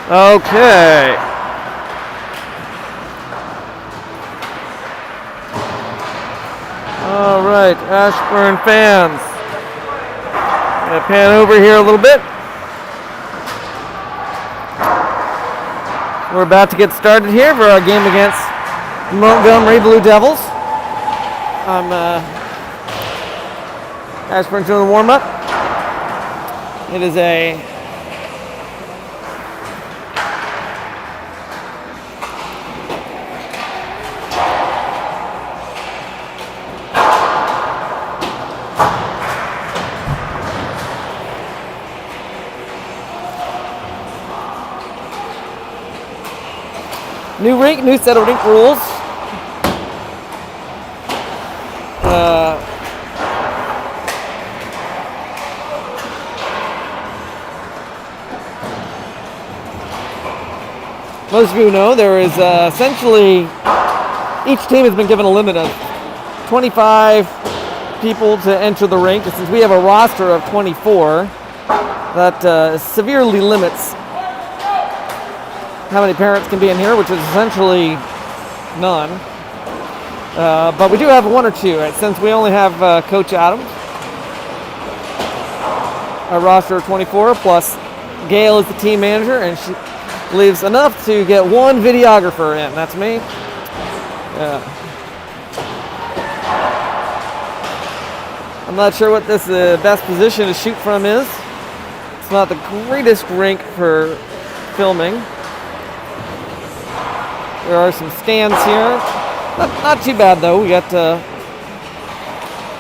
Okay. All right, Ashburn fans. I'm going to pan over here a little bit. We're about to get started here for our game against Montgomery Blue Devils. I'm Ashburn doing the warm-up. It is a new rink, new set of rink rules. Most of you know there is essentially each team has been given a limit of 25 people to enter the rink. Since we have a roster of 24, that severely limits how many parents can be in here, which is essentially none. But we do have one or two, right? Since we only have Coach Adams, a roster of 24, plus Gail is the team manager, and she leaves enough to get one videographer in. That's me. I'm not sure what this best position to shoot from is. It's not the greatest rink for filming. There are some stands here. Not too bad though. We got a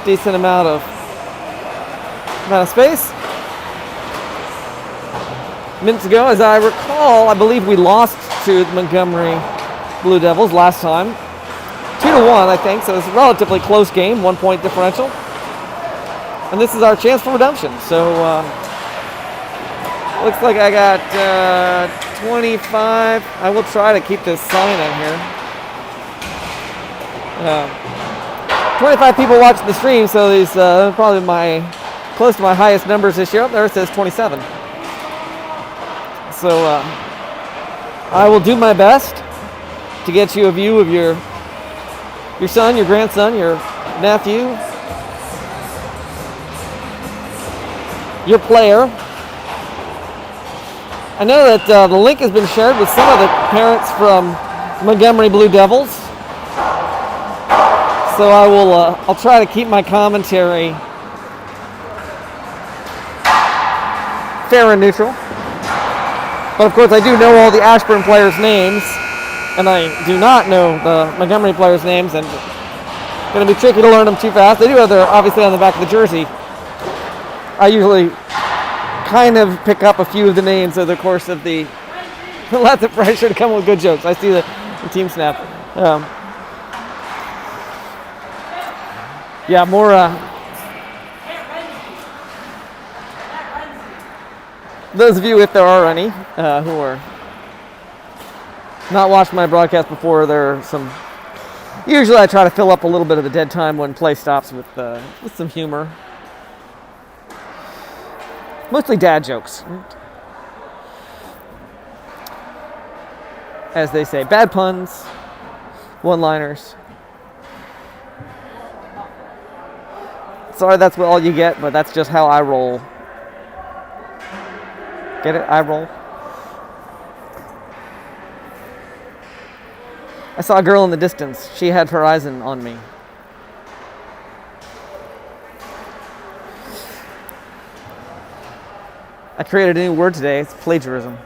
decent amount of space. Minutes ago, as I recall, I believe we lost to the Montgomery Blue Devils last time. 2-1, I think, so it's a relatively close game, 1 point differential. And this is our chance for redemption. So, looks like I got 25. I will try to keep this sign on here. 25 people watching the stream, so these probably close to my highest numbers this year. Oh, there it says 27. So I will do my best to get you a view of your son, your grandson, your nephew, your player. I know that the link has been shared with some of the parents from Montgomery Blue Devils. So I'll try to keep my commentary fair and neutral. But of course, I do know all the Ashburn players' names, and I do not know the Montgomery players' names, and it's going to be tricky to learn them too fast. They do have their, obviously, on the back of the jersey. I usually kind of pick up a few of the names over the course of the lots of pressure to come up with good jokes. I see the team snap. Yeah, more. Those of you, if there are any, who are not watching my broadcast before, there are some. Usually, I try to fill up a little bit of the dead time when play stops with some humor. Mostly dad jokes, as they say. Bad puns, one-liners. Sorry, that's all you get, but that's just how I roll. Get it? I roll. I saw a girl in the distance. She had Horizon on me. I created a new word today. It's plagiarism.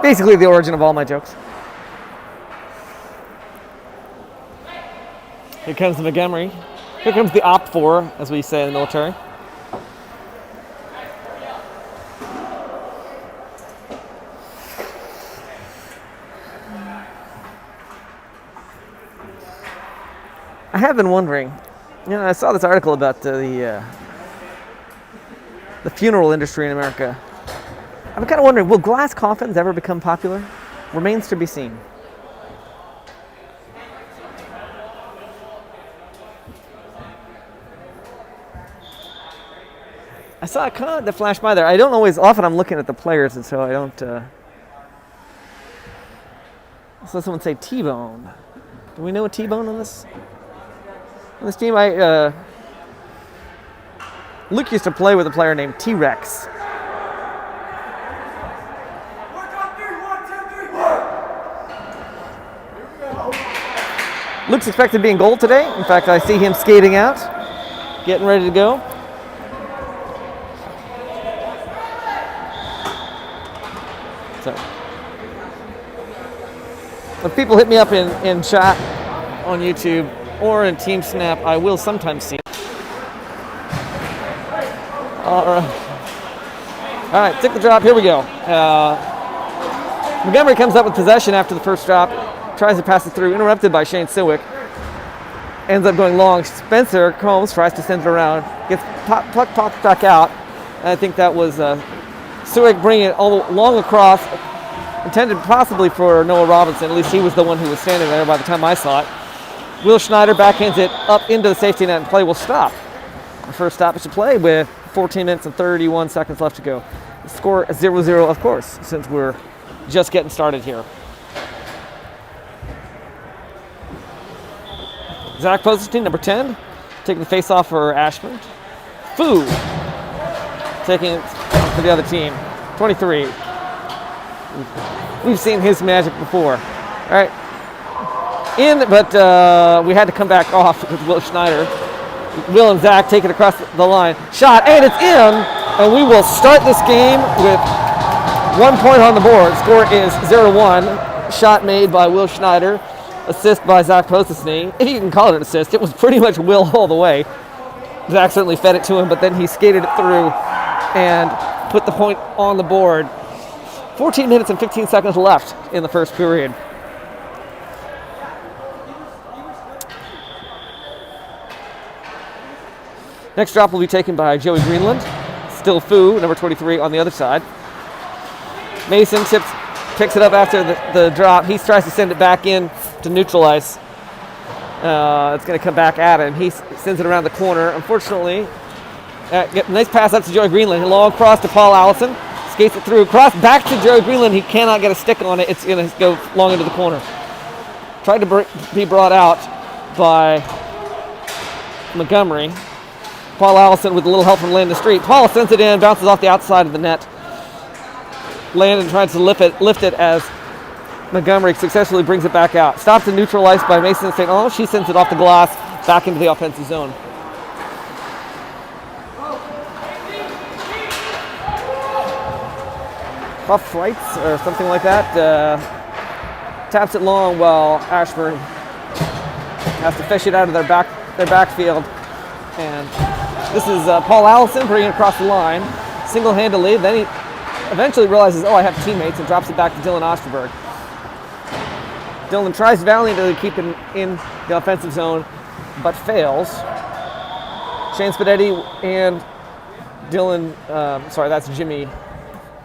Basically the origin of all my jokes. Here comes the Montgomery. Here comes the Op 4, as we say in the military. I have been wondering, I saw this article about the funeral industry in America. I'm kind of wondering, will glass coffins ever become popular? Remains to be seen. I saw a comment that flashed by there. I don't always, often I'm looking at the players, and so I don't. I saw someone say T-Bone. Do we know a T-Bone on this team? Luke used to play with a player named T-Rex. Luke's expected to be in goal today. In fact, I see him skating out, getting ready to go. So, if people hit me up in chat on YouTube or in Team Snap, I will sometimes see. All right, take the drop. Here we go. Montgomery comes up with possession after the first drop. Tries to pass it through, interrupted by Shane Siwick. Ends up going long. Spencer Combs tries to send it around. Gets puck popped back out. And I think that was Siwick bringing it all long across, intended possibly for Noah Robinson. At least he was the one who was standing there by the time I saw it. Will Schneider backhands it up into the safety net and play will stop. The first stoppage to play with 14 minutes and 31 seconds left to go. The score 0-0, of course, since we're just getting started here. Zach Poston, number 10, taking the face-off for Ashburn. Fu taking it for the other team, 23. We've seen his magic before. All right, but we had to come back off with Will Schneider. Will and Zach take it across the line. Shot, and it's in, and we will start this game with 1 point on the board. Score is 0-1. Shot made by Will Schneider. Assist by Zach Postisny. If you can call it an assist, it was pretty much Will all the way. Zach certainly fed it to him, but then he skated it through and put the point on the board. 14 minutes and 15 seconds left in the first period. Next drop will be taken by Joey Greenland. Still Fu, number 23, on the other side. Mason picks it up after the drop. He tries to send it back in to neutralize. It's going to come back at him. He sends it around the corner. Unfortunately, nice pass up to Joey Greenland. Long cross to Paul Allison. Skates it through. Cross back to Joey Greenland. He cannot get a stick on it. It's going to go long into the corner. Tried to be brought out by Montgomery. Paul Allison with a little help from Landon Street. Paul sends it in, bounces off the outside of the net. Landon tries to lift it as Montgomery successfully brings it back out. Stopped and neutralized by Mason St. Oh, she sends it off the glass back into the offensive zone. Buff Flights or something like that. Taps it long while Ashburn has to fish it out of their backfield. And this is Paul Allison bringing it across the line single-handedly. Then he eventually realizes, I have teammates, and drops it back to Dylan Osterberg. Dylan tries valiantly to keep it in the offensive zone, but fails. Shane Spadetti and Dylan, that's Jimmy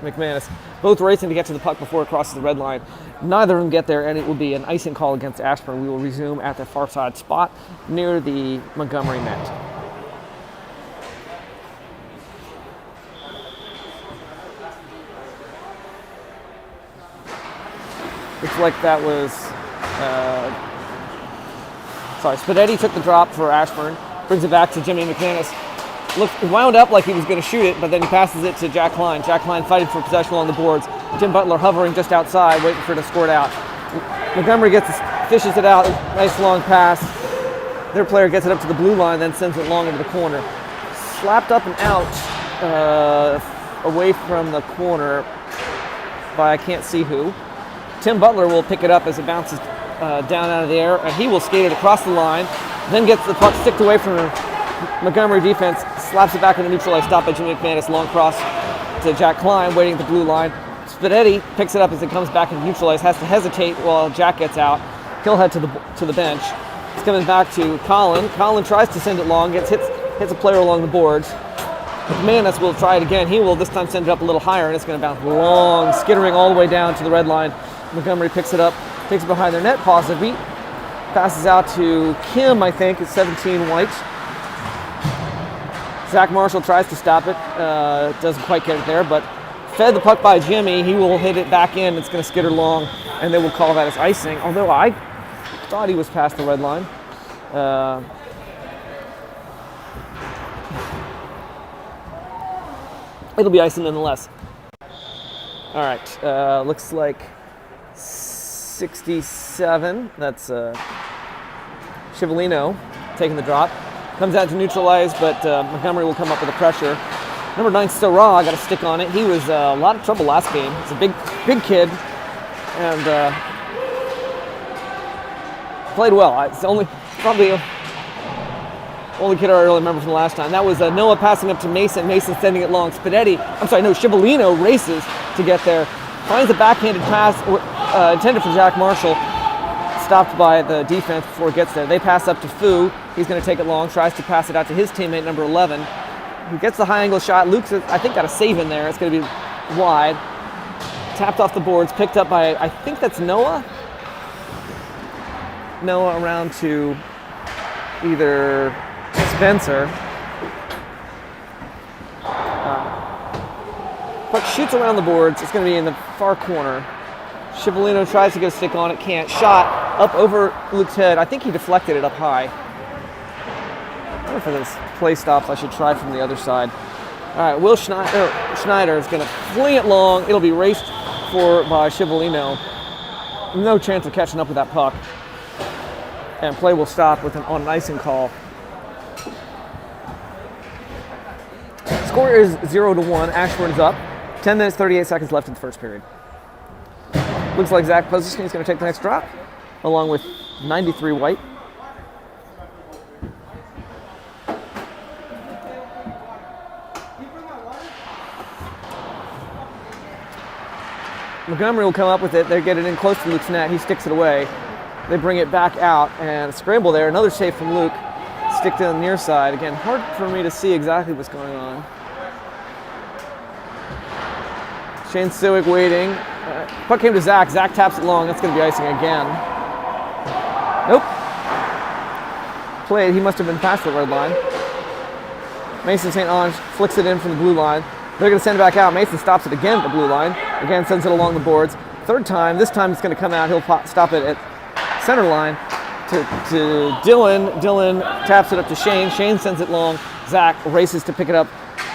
McManus, both racing to get to the puck before it crosses the red line. Neither of them get there, and it will be an icing call against Ashburn. We will resume at the far side spot near the Montgomery net. Looks like that was, Spadetti took the drop for Ashburn, brings it back to Jimmy McManus. It wound up like he was going to shoot it, but then he passes it to Jack Klein. Jack Klein fighting for possession along the boards. Tim Butler hovering just outside, waiting for it to score it out. Montgomery fishes it out, nice long pass. Their player gets it up to the blue line, then sends it long into the corner. Slapped up and out, away from the corner by I can't see who. Tim Butler will pick it up as it bounces down out of the air, and he will skate it across the line, then gets the puck sticked away from Montgomery defense, slaps it back in the neutralized stop by Jimmy McManus, long cross to Jack Klein, waiting at the blue line. Spadetti picks it up as it comes back and neutralized, has to hesitate while Jack gets out. He'll head to the bench. It's coming back to Colin. Colin tries to send it long, hits a player along the boards. McManus will try it again. He will this time send it up a little higher, and it's going to bounce long, skittering all the way down to the red line. Montgomery picks it up, takes it behind their net, pauses a beat, passes out to Kim, I think, it's 17 White. Zach Marshall tries to stop it. Doesn't quite get it there, but fed the puck by Jimmy. He will hit it back in. It's going to skitter long, and they will call that as icing. Although I thought he was past the red line. It'll be icing nonetheless. All right, looks like 67. That's Chiavolino taking the drop. Comes out to neutralize, but Montgomery will come up with the pressure. Number 9, Starra, got a stick on it. He was a lot of trouble last game. He's a big kid, and played well. It's probably only kid I really remember from the last time. That was Noah passing up to Mason. Mason sending it long. Chiavolino races to get there. Finds a backhanded pass intended for Jack Marshall. Stopped by the defense before it gets there. They pass up to Fu. He's going to take it long. Tries to pass it out to his teammate, number 11. He gets the high angle shot. Luke's, I think, got a save in there. It's going to be wide. Tapped off the boards. Picked up by, I think that's Noah. Noah around to either Spencer. Puck shoots around the boards. It's going to be in the far corner. Chiavolino tries to get a stick on it. Can't. Shot up over Luke's head. I think he deflected it up high. I wonder for this play stops I should try from the other side. All right, Will Schneider is going to fling it long. It'll be raced for by Chiavolino. No chance of catching up with that puck. And play will stop with on an icing call. Score is 0-1. Ashburn's up. 10 minutes, 38 seconds left in the first period. Looks like Zach Pozicki is going to take the next drop, along with 93 White. Montgomery will come up with it. They get it in close to Luke's net. He sticks it away. They bring it back out and scramble there. Another save from Luke. Stick to the near side. Again, hard for me to see exactly what's going on. Shane Siwick waiting. Puck came to Zach. Zach taps it long. That's going to be icing again. Nope. Played. He must have been past the red line. Mason St. Ange flicks it in from the blue line. They're going to send it back out. Mason stops it again at the blue line. Again, sends it along the boards. Third time. This time it's going to come out. He'll stop it at center line to Dylan. Dylan taps it up to Shane. Shane sends it long. Zach races to pick it up,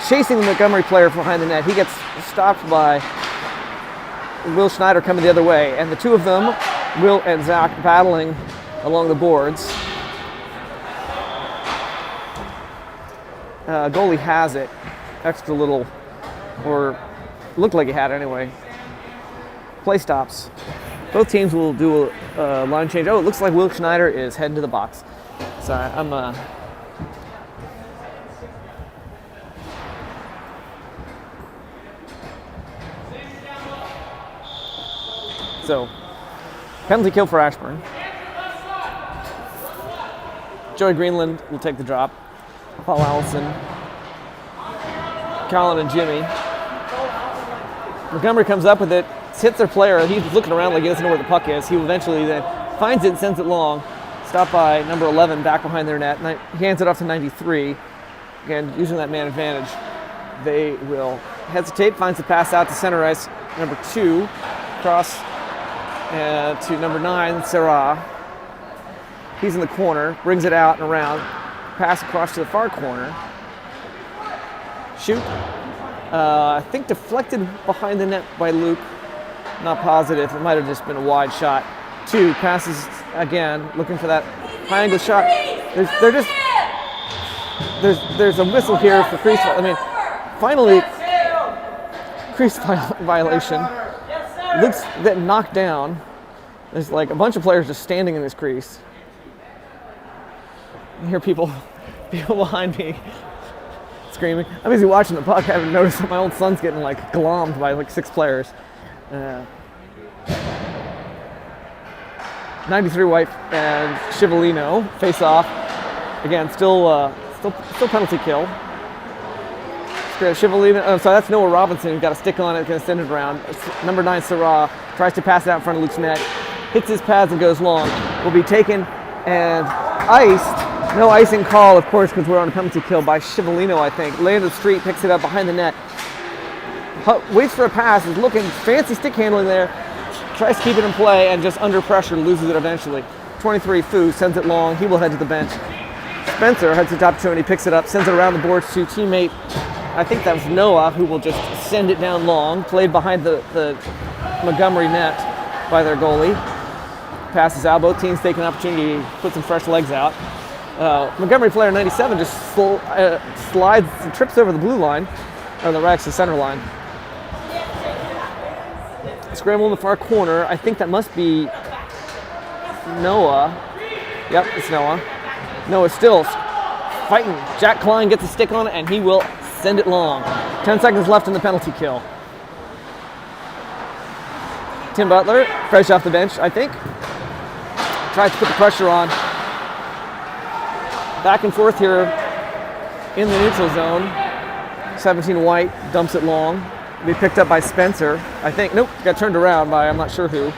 chasing the Montgomery player behind the net. He gets stopped by Will Schneider coming the other way, and the two of them, Will and Zach, battling along the boards. Goalie has it. Extra little, or looked like he had it anyway. Play stops. Both teams will do a line change. Oh, it looks like Will Schneider is heading to the box. Sorry, I'm So, penalty kill for Ashburn. Joey Greenland will take the drop. Paul Allison, Colin and Jimmy. Montgomery comes up with it, hits their player. He's looking around like he doesn't know where the puck is. He will eventually then finds it and sends it long. Stopped by number 11 back behind their net. He hands it off to 93. Again, using that man advantage. They will hesitate, finds the pass out to center ice. Number 2, cross to number 9, Sarah. He's in the corner, brings it out and around. Pass across to the far corner. Shoot. I think deflected behind the net by Luke. Not positive. It might have just been a wide shot. 2 passes again, looking for that high angle shot. There's a whistle here for crease. I mean, finally, crease violation. Luke's getting knocked down. There's like a bunch of players just standing in this crease. I hear people behind me screaming. I'm busy watching the puck. I haven't noticed that my old son's getting like glommed by like 6 players. 93 White and Chiavolino face off. Again, still penalty kill. Chiavolino. So that's Noah Robinson who got a stick on it, going to send it around. It's number 9 Sarah tries to pass it out in front of Luke's net, hits his pads and goes long. Will be taken and iced No icing call, of course, because we're on a penalty kill by Chivalino, I think. Landed Street picks it up behind the net. Waits for a pass, is looking, fancy stick handling there. Tries to keep it in play and just under pressure loses it eventually. 23, Fu sends it long. He will head to the bench. Spencer has the opportunity, picks it up, sends it around the boards to teammate, I think that was Noah, who will just send it down long. Played behind the Montgomery net by their goalie. Passes out. Both teams take an opportunity to put some fresh legs out. Montgomery player 97 just slides and trips over the blue line, or the center line. Scramble in the far corner. I think that must be Noah. Yep, it's Noah. Noah still fighting. Jack Klein gets a stick on it, and he will send it long. 10 seconds left in the penalty kill. Tim Butler, fresh off the bench, I think. Tries to put the pressure on. Back and forth here in the neutral zone. 17 White dumps it long. Be picked up by Spencer, I think. Nope, got turned around by I'm not sure who.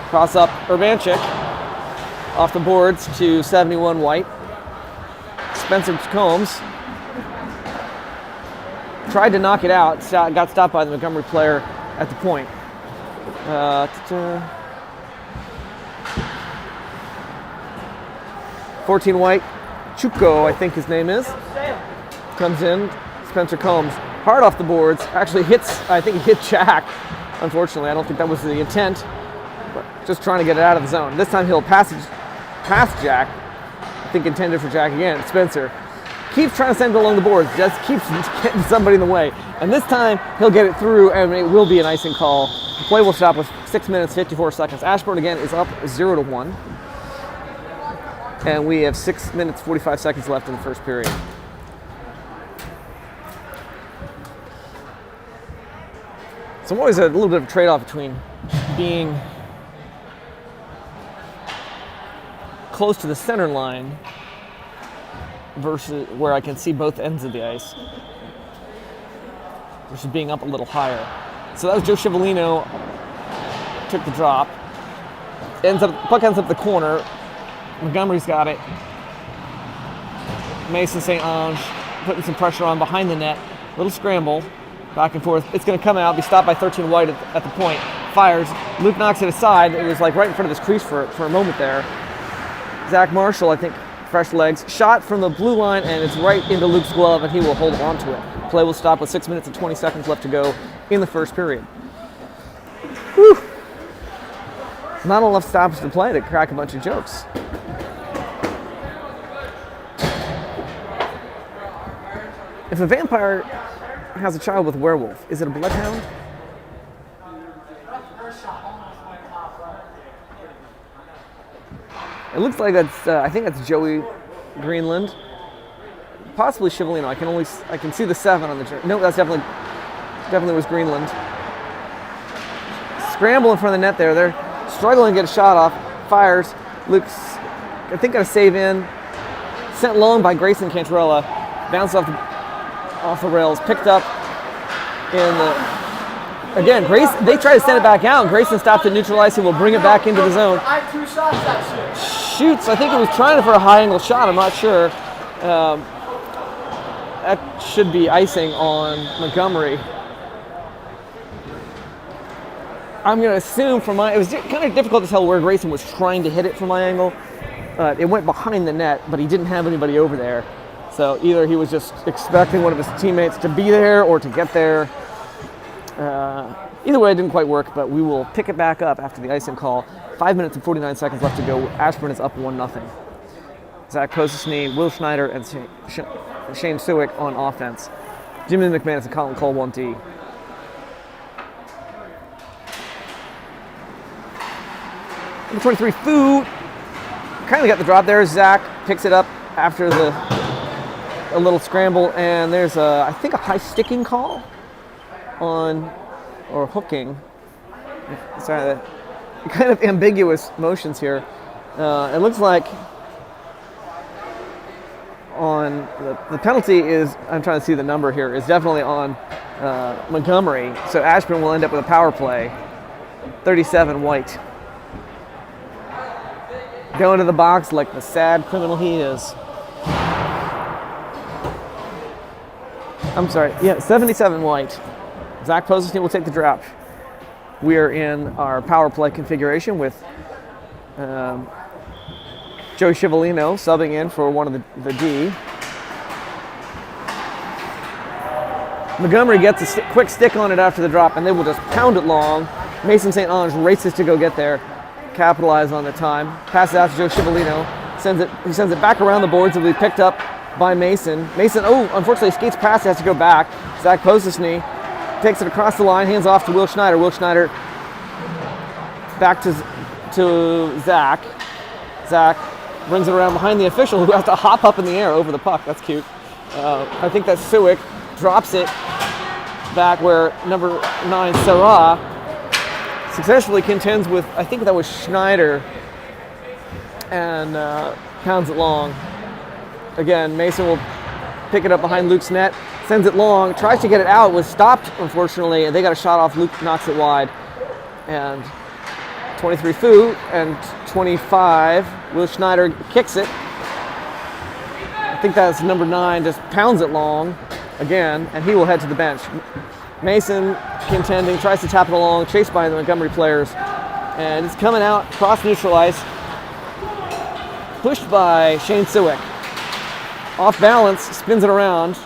Cross up Urbanchik off the boards to 71 White. Spencer Combs tried to knock it out, got stopped by the Montgomery player at the point. 14 White, Chuko, I think his name is, comes in. Spencer Combs, hard off the boards, actually hits, I think he hit Jack. Unfortunately, I don't think that was the intent, but just trying to get it out of the zone. This time he'll pass Jack, I think intended for Jack again. Spencer keeps trying to send it along the boards, just keeps getting somebody in the way. And this time he'll get it through and it will be an icing call. The play will stop with 6 minutes, 54 seconds. Ashburn again is up 0-1. And we have 6 minutes, 45 seconds left in the first period. So I'm always a little bit of a trade-off between being close to the center line versus where I can see both ends of the ice versus being up a little higher. So that was Joe Chivalino, took the drop. Puck ends up the corner. Montgomery's got it. Mason St. Ange putting some pressure on behind the net. Little scramble, back and forth. It's going to come out, be stopped by 13 White at the point. Fires. Luke knocks it aside. It was like right in front of his crease for a moment there. Zach Marshall, I think, fresh legs. Shot from the blue line, and it's right into Luke's glove, and he will hold on to it. Play will stop with 6 minutes and 20 seconds left to go in the first period. Whew. Not enough stops to play to crack a bunch of jokes. If a vampire has a child with a werewolf, is it a bloodhound? It looks like that's, I think that's Joey Greenland. Possibly Chivalino. I can see the 7 on the jersey. No, that's definitely was Greenland. Scramble in front of the net there. They're struggling to get a shot off. Fires. Luke's, I think, got a save in. Sent long by Grayson Cantarella. Bounced off the rails. Picked up in the... Again, they try to send it back out, and Grayson stops it, neutralizing, will bring it back into the zone. I have 2 shots that shit. Shoots. I think it was trying for a high angle shot. I'm not sure. That should be icing on Montgomery. I'm going to assume it was kind of difficult to tell where Grayson was trying to hit it from my angle. It went behind the net, but he didn't have anybody over there. So either he was just expecting one of his teammates to be there or to get there. Either way, it didn't quite work, but we will pick it back up after the icing call. 5 minutes and 49 seconds left to go. Ashburn is up 1-0. Zach Posesny, Will Schneider, and Shane Suick on offense. Jimmy McManus and Colin Cole 1D. Number 23, Fu. Kind of got the drop there. Zach picks it up after a little scramble, and there's I think a high sticking call on, or hooking. Sorry, kind of ambiguous motions here. It looks like on the penalty is, I'm trying to see the number here, is definitely on Montgomery. So Ashburn will end up with a power play. 37 White. Going to the box like the sad criminal he is. I'm sorry, yeah, 77 white. Zach Posey's team will take the drop. We are in our power play configuration with Joey Scivolino subbing in for one of the D. Montgomery gets a quick stick on it after the drop, and they will just pound it long. Mason St. Ange races to go get there, capitalize on the time. Passes out to Joe Scivolino. He sends it back around the boards. It will be picked up by Mason. Mason, unfortunately, skates past, has to go back. Zach Posesny takes it across the line, hands off to Will Schneider. Will Schneider back to Zach. Zach brings it around behind the official, who has to hop up in the air over the puck. That's cute. I think that's Suick. Drops it back where number 9, Sarah, successfully contends with, I think that was Schneider, and pounds it long. Again, Mason will pick it up behind Luke's net, sends it long, tries to get it out, was stopped, unfortunately, and they got a shot off. Luke knocks it wide. And 23 Fu and 25, Will Schneider kicks it. I think that's number 9, just pounds it long again, and he will head to the bench. Mason contending, tries to tap it along, chased by the Montgomery players, and it's coming out, cross neutral ice, pushed by Shane Suick. Off balance, spins it around,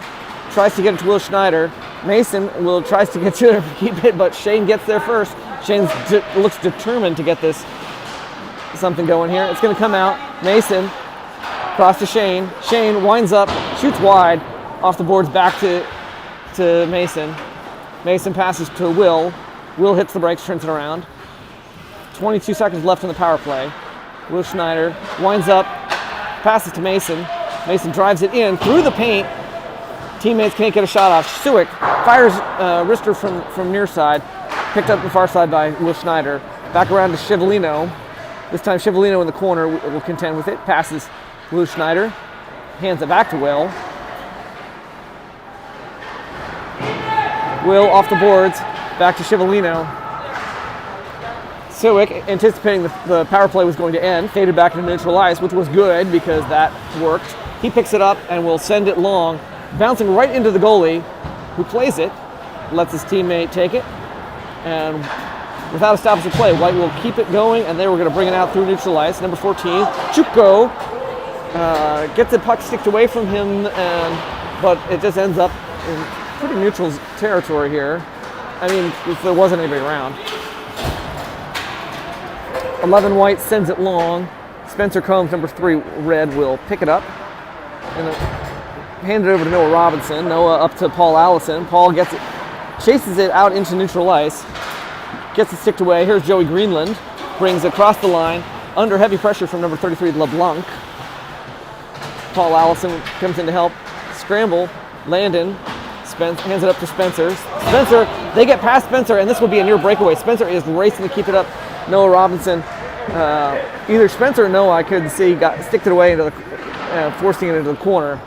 tries to get it to Will Schneider. Mason tries to get to it, keep it, but Shane gets there first. Shane looks determined to get this something going here. It's going to come out. Mason cross to Shane. Shane winds up, shoots wide, off the boards back to Mason. Mason passes to Will. Will hits the brakes, turns it around. 22 seconds left in the power play. Will Schneider winds up, passes to Mason. Mason drives it in through the paint. Teammates can't get a shot off. Suick fires wrister from near side. Picked up the far side by Will Schneider. Back around to Scivolino. This time Scivolino in the corner will contend with it. Passes Will Schneider. Hands it back to Will. Will off the boards. Back to Scivolino. Suick, anticipating the power play was going to end, faded back into neutral ice, which was good because that worked. He picks it up and will send it long, bouncing right into the goalie, who plays it, lets his teammate take it, and without a stoppage of play, White will keep it going, and they were going to bring it out through neutral ice. Number 14, Chuko, gets the puck sticked away from him, but it just ends up in pretty neutral territory here. I mean, if there wasn't anybody around. 11 White sends it long. Spencer Combs, number 3, Red, will pick it up and hand it over to Noah Robinson. Noah up to Paul Allison. Paul gets it, chases it out into neutral ice, gets it sticked away. Here's Joey Greenland, brings it across the line under heavy pressure from number 33, LeBlanc. Paul Allison comes in to help. Scramble, Landon, hands it up to Spencer. Spencer, they get past Spencer, and this will be a near breakaway. Spencer is racing to keep it up. Noah Robinson, either Spencer or Noah, I couldn't see, sticked it away into the, forcing it into the corner.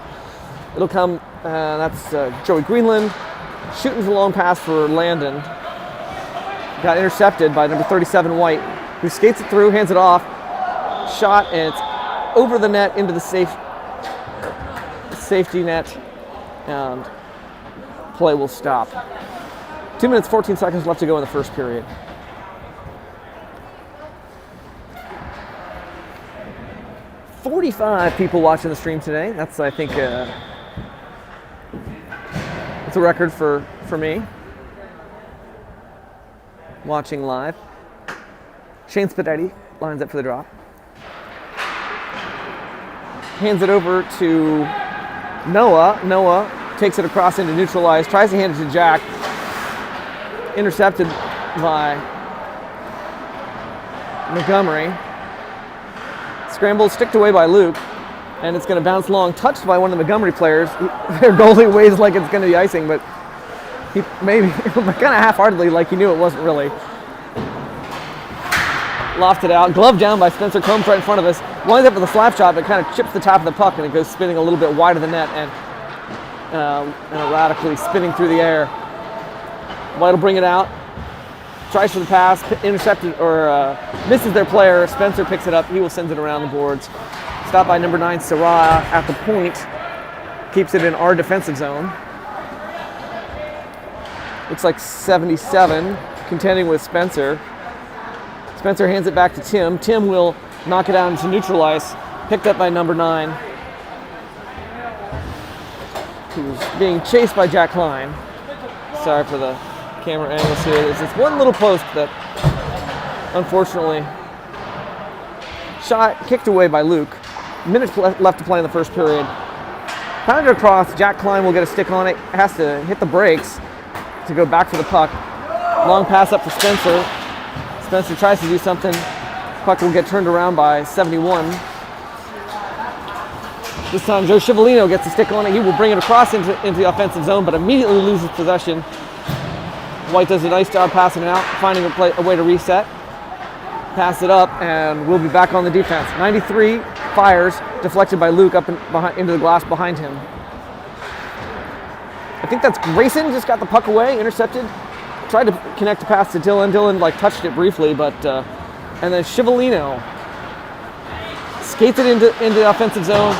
It'll come, that's Joey Greenland, shooting the long pass for Landon. Got intercepted by number 37 White, who skates it through, hands it off, shot, and it's over the net into the safety net, and play will stop. 2 minutes, 14 seconds left to go in the first period. "45 people watching the stream today. That's, I think, it's a record for me. Watching live. Shane Spadetti lines up for the drop. Hands it over to Noah. Noah takes it across into neutral ice, tries to hand it to Jack. Intercepted by Montgomery. Scramble, sticked away by Luke, and it's going to bounce long, touched by one of the Montgomery players. Their goalie waves like it's going to be icing, but he maybe kind of half-heartedly, like he knew it wasn't really. Lofted out, glove down by Spencer Combs right in front of us. Winds up with a slap shot, but kind of chips the top of the puck, and it goes spinning a little bit wide of the net and erratically spinning through the air. White will bring it out. tries for the pass, intercepted or misses their player. Spencer picks it up. He will send it around the boards. Stopped by number 9, Sarah at the point. Keeps it in our defensive zone. Looks like 77, contending with Spencer. Spencer hands it back to Tim. Tim will knock it out into neutral ice. Picked up by number 9, who's being chased by Jack Klein. Sorry for the camera angles here. There's this one little post that, unfortunately, kicked away by Luke. Minutes left to play in the first period. Pounded across, Jack Klein will get a stick on it. Has to hit the brakes to go back for the puck. Long pass up for Spencer. Spencer tries to do something. Puck will get turned around by 71. This time Joe Scivolino gets a stick on it. He will bring it across into the offensive zone, but immediately loses possession. White does a nice job passing it out, finding a way to reset. Pass it up, and we'll be back on the defense. 93 fires, deflected by Luke up into the glass behind him. I think that's Grayson, just got the puck away, intercepted. Tried to connect the pass to Dylan. Dylan touched it briefly, but and then Scivolino skates it into the offensive zone.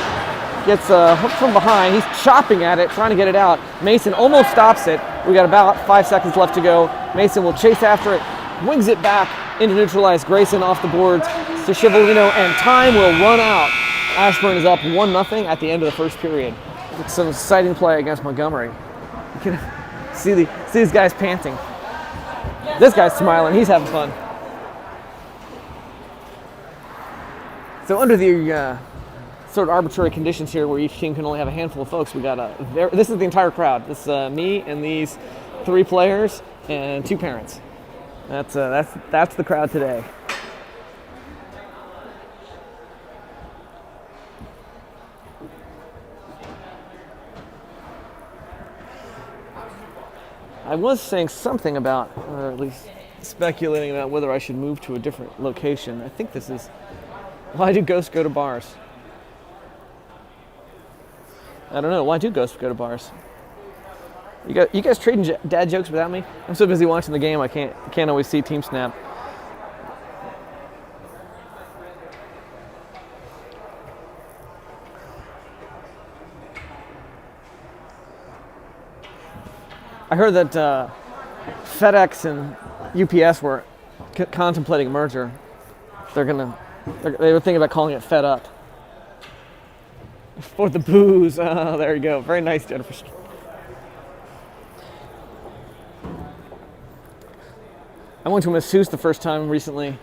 Gets hooked from behind. He's chopping at it, trying to get it out. Mason almost stops it. We got about 5 seconds left to go. Mason will chase after it, wings it back into neutralize. Grayson off the boards to Scivolino, and time will run out. Ashburn is up 1-0 at the end of the first period. It's some exciting play against Montgomery. You can see these guys panting. This guy's smiling. He's having fun. So under the sort of arbitrary conditions here where each team can only have a handful of folks, we got this is the entire crowd. This is me and these 3 players and 2 parents. That's the crowd today. I was saying something about, or at least speculating about whether I should move to a different location. I think this is, why do ghosts go to bars? I don't know. Why do ghosts go to bars? You guys trading dad jokes without me? I'm so busy watching the game, I can't always see Team Snap. I heard that FedEx and UPS were contemplating a merger. They were thinking about calling it Fed Up. For the booze. Oh, there you go. Very nice, Jennifer. I went to a masseuse the first time recently,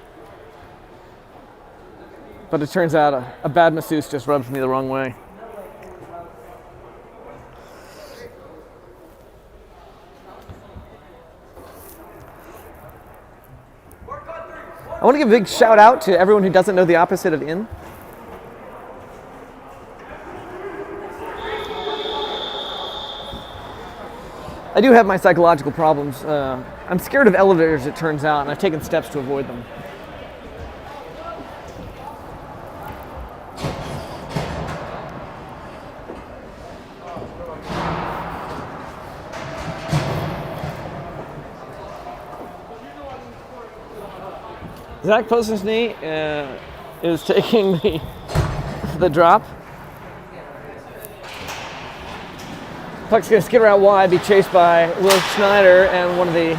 but it turns out a bad masseuse just rubs me the wrong way. I want to give a big shout out to everyone who doesn't know the opposite of in. I do have my psychological problems. I'm scared of elevators, it turns out, and I've taken steps to avoid them. Zach Posensny is taking the drop. Puck's going to skid out wide, be chased by Will Schneider and one of the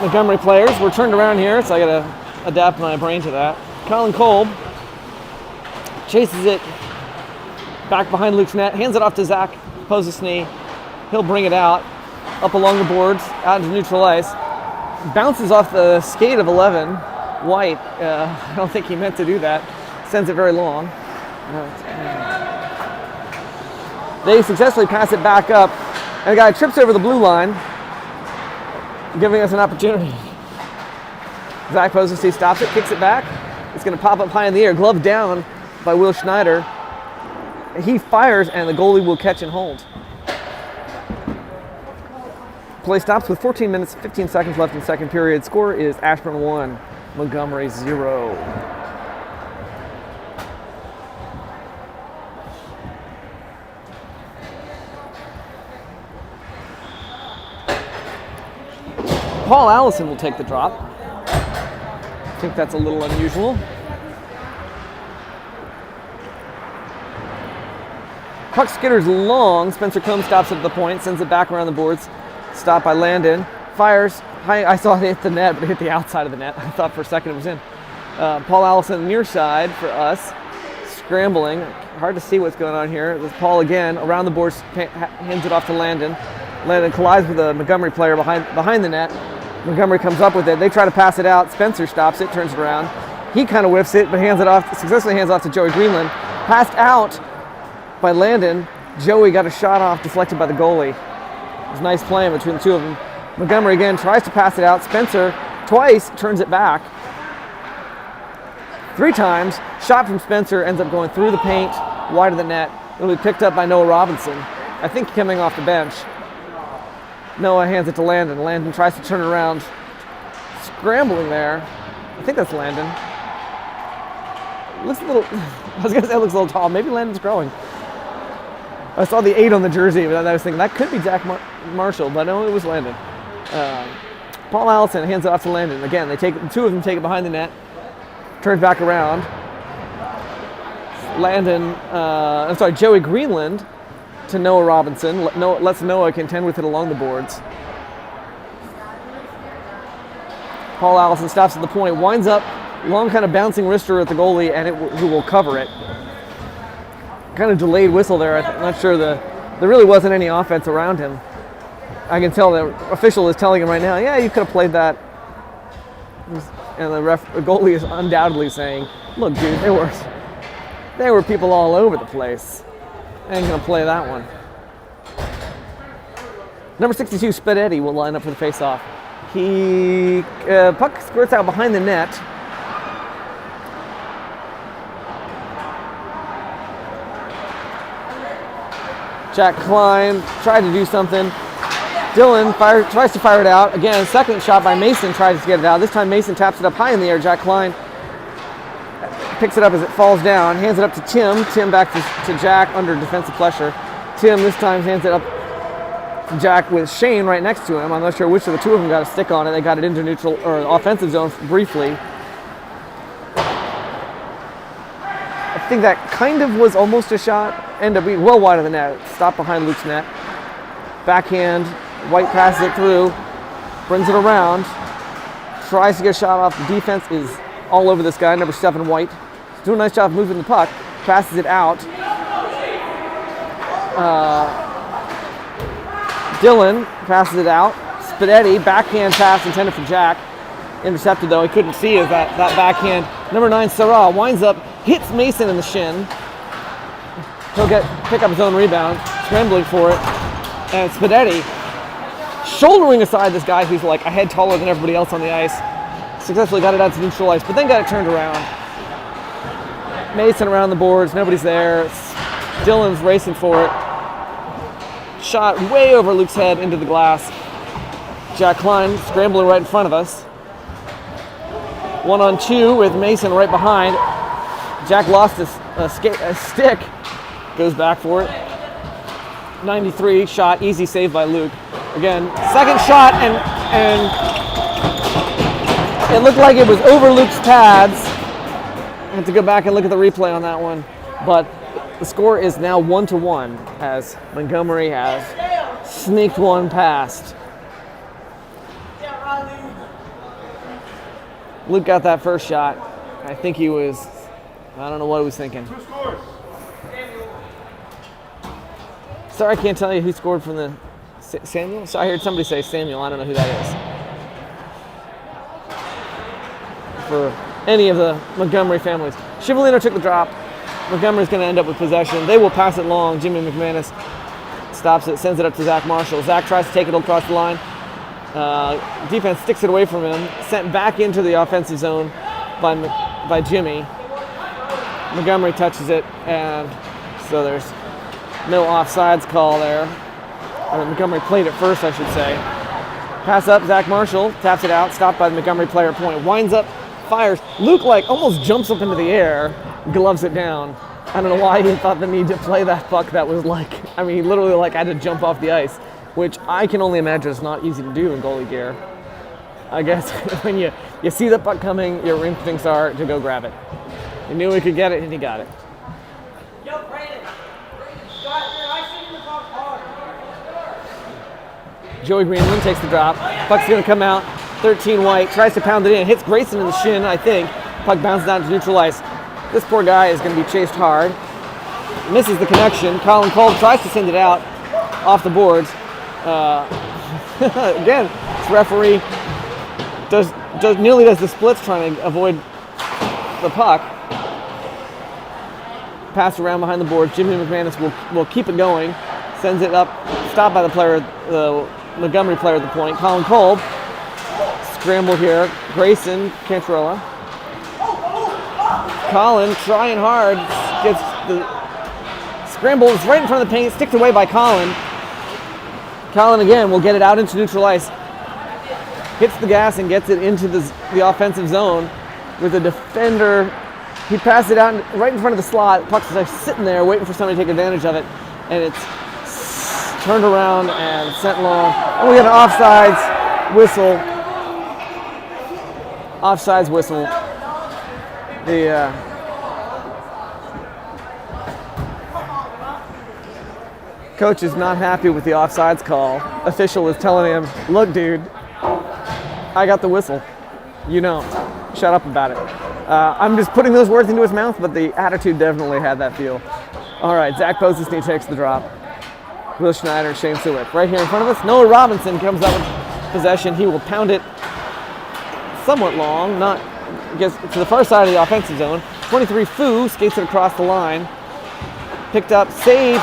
Montgomery players. We're turned around here, so I got to adapt my brain to that. Colin Kolb chases it back behind Luke's net, hands it off to Zach Posensny. He'll bring it out, up along the boards, out into neutral ice. Bounces off the skate of 11. White, I don't think he meant to do that. Sends it very long. They successfully pass it back up, and the guy trips over the blue line, giving us an opportunity. Zach Posensny stops it, kicks it back. It's going to pop up high in the air, glove down by Will Schneider. He fires, and the goalie will catch and hold. Play stops with 14 minutes, 15 seconds left in second period. Score is Ashburn 1, Montgomery 0. Paul Allison will take the drop. think that's a little unusual. Puck skitters long. Spencer Combs stops at the point, sends it back around the boards. Stopped by Landon. Fires. I saw it hit the net, but it hit the outside of the net. I thought for a second it was in. Paul Allison near side for us. Scrambling. Hard to see what's going on here. There's Paul again. Around the boards, hands it off to Landon. Landon collides with a Montgomery player behind the net. Montgomery comes up with it. They try to pass it out. Spencer stops it, turns it around. He kind of whiffs it, but successfully hands off to Joey Greenland. Passed out by Landon. Joey got a shot off, deflected by the goalie. It was nice playing between the two of them. Montgomery again tries to pass it out. Spencer twice turns it back. 3 times. Shot from Spencer ends up going through the paint, wide of the net. It'll be picked up by Noah Robinson, I think coming off the bench. Noah hands it to Landon. Landon tries to turn it around. Scrambling there. I think that's Landon. Looks a little, I was going to say it looks a little tall. Maybe Landon's growing. I saw the 8 on the jersey, but I was thinking that could be Jack Marshall, but no, it was Landon. Paul Allison hands it off to Landon. Again, the 2 of them take it behind the net. Turns back around. Joey Greenland to Noah Robinson. Lets Noah contend with it along the boards. Paul Allison stops at the point, winds up, long kind of bouncing wrister at the goalie, and who will cover it. Kind of delayed whistle there. I'm not sure there really wasn't any offense around him. I can tell the official is telling him right now, yeah, you could have played that. And the goalie is undoubtedly saying, look, dude, there were people all over the place. I ain't gonna play that one. Number 62, Spadetti, will line up for the face-off. Puck squirts out behind the net. Jack Klein tried to do something. Dylan tries to fire it out. Again, second shot by Mason, tries to get it out. This time Mason taps it up high in the air. Jack Klein picks it up as it falls down, hands it up to Tim. Tim back to Jack under defensive pressure. Tim this time hands it up to Jack with Shane right next to him. I'm not sure which of the 2 of them got a stick on it. They got it into neutral or offensive zone briefly. I think that kind of was almost a shot. Ended up being well wide of the net. Stopped behind Luke's net. Backhand. White passes it through. Brings it around. Tries to get a shot off. The defense is all over this guy, number 7, White. He's doing a nice job of moving the puck. Passes it out. Dylan passes it out. Spadetti, backhand pass intended for Jack. Intercepted though, he couldn't see it, that backhand. Number 9, Sarah, winds up, hits Mason in the shin. He'll pick up his own rebound, scrambling for it. And Spadetti, shouldering aside this guy who's like a head taller than everybody else on the ice. Successfully got it out to neutral ice, but then got it turned around. Mason around the boards, nobody's there. Dylan's racing for it. Shot way over Luke's head into the glass. Jack Klein scrambling right in front of us. 1-on-2 with Mason right behind. Jack lost a stick. Goes back for it. 93 shot, easy save by Luke. Again, second shot, and it looked like it was over Luke's pads. I have to go back and look at the replay on that one. But the score is now 1-1 as Montgomery has sneaked one past. Luke got that first shot. I think he was, I don't know what he was thinking. Who scores? Sorry, I can't tell you who scored from the Samuel. So I heard somebody say Samuel. I don't know who that is. For any of the Montgomery families. Chivalino took the drop. Montgomery's going to end up with possession. They will pass it long. Jimmy McManus stops it, sends it up to Zach Marshall. Zach tries to take it across the line. Defense sticks it away from him. Sent back into the offensive zone by Jimmy. Montgomery touches it, and so there's no offsides call there. Montgomery played it first, I should say. Pass up, Zach Marshall taps it out, stopped by the Montgomery player at point. Winds up, fires. Luke almost jumps up into the air, gloves it down. I don't know why he thought the need to play that puck that was he literally had to jump off the ice, which I can only imagine is not easy to do in goalie gear. I guess when you see the puck coming, your instincts are to go grab it. He knew he could get it, and he got it. Joey Greenland takes the drop. Puck's going to come out. 13 White tries to pound it in. Hits Grayson in the shin, I think. Puck bounces down to neutral ice. This poor guy is going to be chased hard. Misses the connection. Colin Kolb tries to send it out off the boards. Again, this referee nearly does the splits trying to avoid the puck. Pass around behind the boards. Jimmy McManus will keep it going. Sends it up. Stopped by the Montgomery player at the point. Colin Kolb. Scramble here. Grayson Cantrella. Colin trying hard. Gets the scramble. Is right in front of the paint. Sticked away by Colin. Colin again will get it out into neutral ice. Hits the gas and gets it into the offensive zone with a defender. He passes it out right in front of the slot. Puck's just sitting there waiting for somebody to take advantage of it. And it's turned around and sent long. And we got an offsides whistle. Offsides whistle. The coach is not happy with the offsides call. Official is telling him, look, dude, I got the whistle. You know, shut up about it. I'm just putting those words into his mouth, but the attitude definitely had that feel. All right, Zach Posesny takes the drop. Will Schneider, Shane Suick. Right here in front of us, Noah Robinson comes up with possession. He will pound it somewhat long, gets to the far side of the offensive zone. 23 Fu skates it across the line. Picked up, save,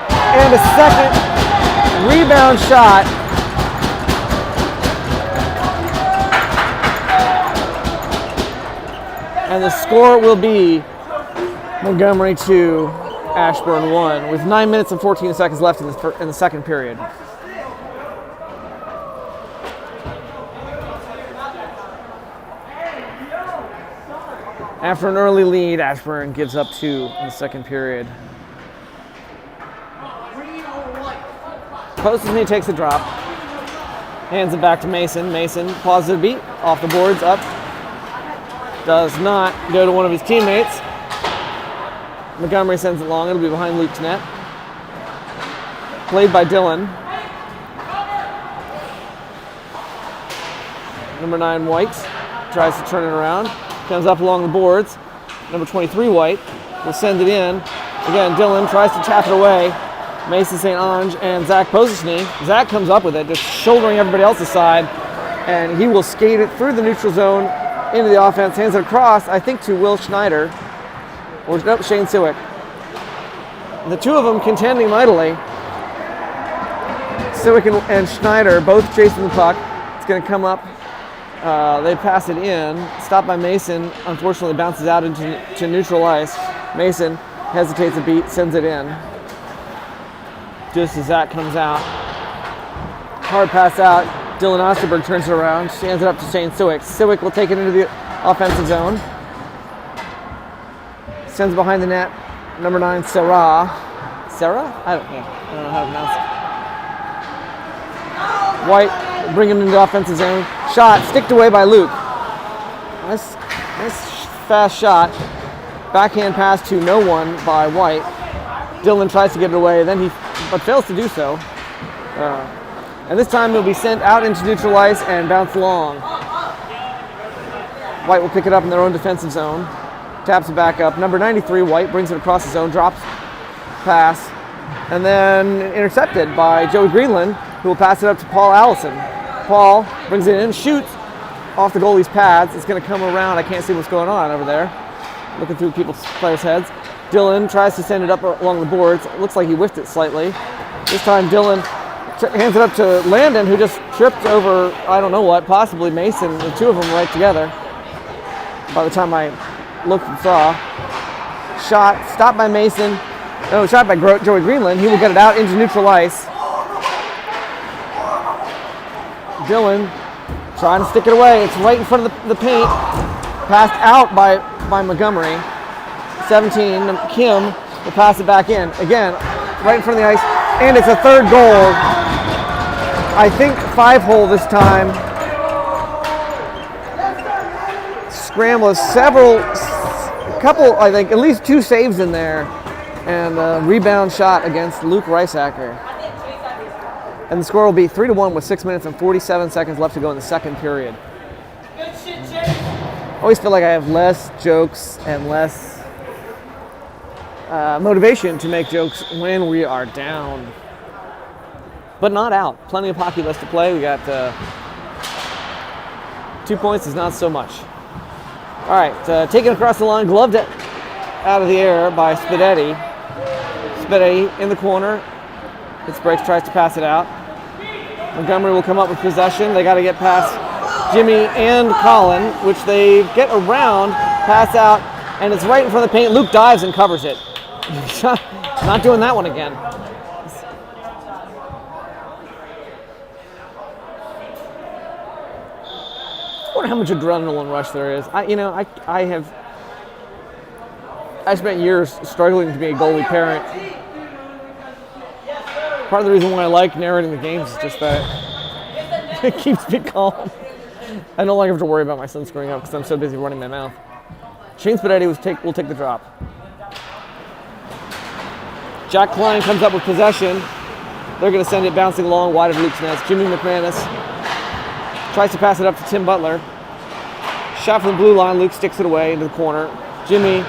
and a second rebound shot. And the score will be Montgomery 2, Ashburn 1, with 9 minutes and 14 seconds left in the second period. After an early lead, Ashburn gives up 2 in the second period. Posesny takes the drop, hands it back to Mason. Mason pauses a beat, off the boards, up. Does not go to one of his teammates. Montgomery sends it long. It'll be behind Luke's net. Played by Dylan. Number 9, White, tries to turn it around. Comes up along the boards. Number 23, White, will send it in. Again, Dylan tries to tap it away. Mason St. Ange and Zach Posesny. Zach comes up with it, just shouldering everybody else's side, and he will skate it through the neutral zone into the offense, hands it across, I think, to Will Schneider, or nope, Shane Suick. The two of them contending mightily. Suick and Schneider both chasing the puck. It's going to come up. They pass it in. Stopped by Mason. Unfortunately, bounces out into neutral ice. Mason hesitates a beat, sends it in. Just as that comes out. Hard pass out. Dylan Osterberg turns it around. She hands it up to Shane Suick. Suick will take it into the offensive zone. Sends it behind the net. Number 9, Sarah. Sarah? I don't know how to pronounce it. White, bring him into the offensive zone. Shot, sticked away by Luke. Nice fast shot. Backhand pass to no one by White. Dylan tries to get it away, but fails to do so. And this time it'll be sent out into neutral ice and bounce long. White will pick it up in their own defensive zone. Taps it back up. Number 93, White, brings it across the zone, drops, pass, and then intercepted by Joey Greenland, who will pass it up to Paul Allison. Paul brings it in, shoots off the goalie's pads. It's going to come around. I can't see what's going on over there. Looking through players' heads. Dylan tries to send it up along the boards. It looks like he whiffed it slightly. This time Dylan hands it up to Landon, who just tripped over, I don't know what, possibly Mason, the two of them right together. By the time I looked and saw. Shot, stopped by Mason. No, shot by Joey Greenland. He will get it out into neutral ice. Dylan trying to stick it away. It's right in front of the paint. Passed out by Montgomery. 17, Kim will pass it back in. Again, right in front of the ice. And it's a third goal. I think 5-hole this time scramble. I think at least 2 saves in there, and a rebound shot against Luke Reisacker. And the score will be 3-1 with 6 minutes and 47 seconds left to go in the second period. I always feel like I have less jokes and less motivation to make jokes when we are down. But not out. Plenty of hockey left to play. We got 2 points is not so much. All right, taken across the line, gloved it out of the air by Spidetti. Spidetti in the corner. Hits breaks, tries to pass it out. Montgomery will come up with possession. They got to get past Jimmy and Colin, which they get around, pass out, and it's right in front of the paint. Luke dives and covers it. Not doing that one again. I wonder how much adrenaline rush there is. I spent years struggling to be a goalie parent. Part of the reason why I like narrating the games is just that it keeps me calm. I no longer have to worry about my son screwing up because I'm so busy running my mouth. Shane Spidetti will take the drop. Jack Klein comes up with possession. They're going to send it bouncing along wide of Luke's nest. Jimmy McManus tries to pass it up to Tim Butler. Shot from the blue line. Luke sticks it away into the corner. Jimmy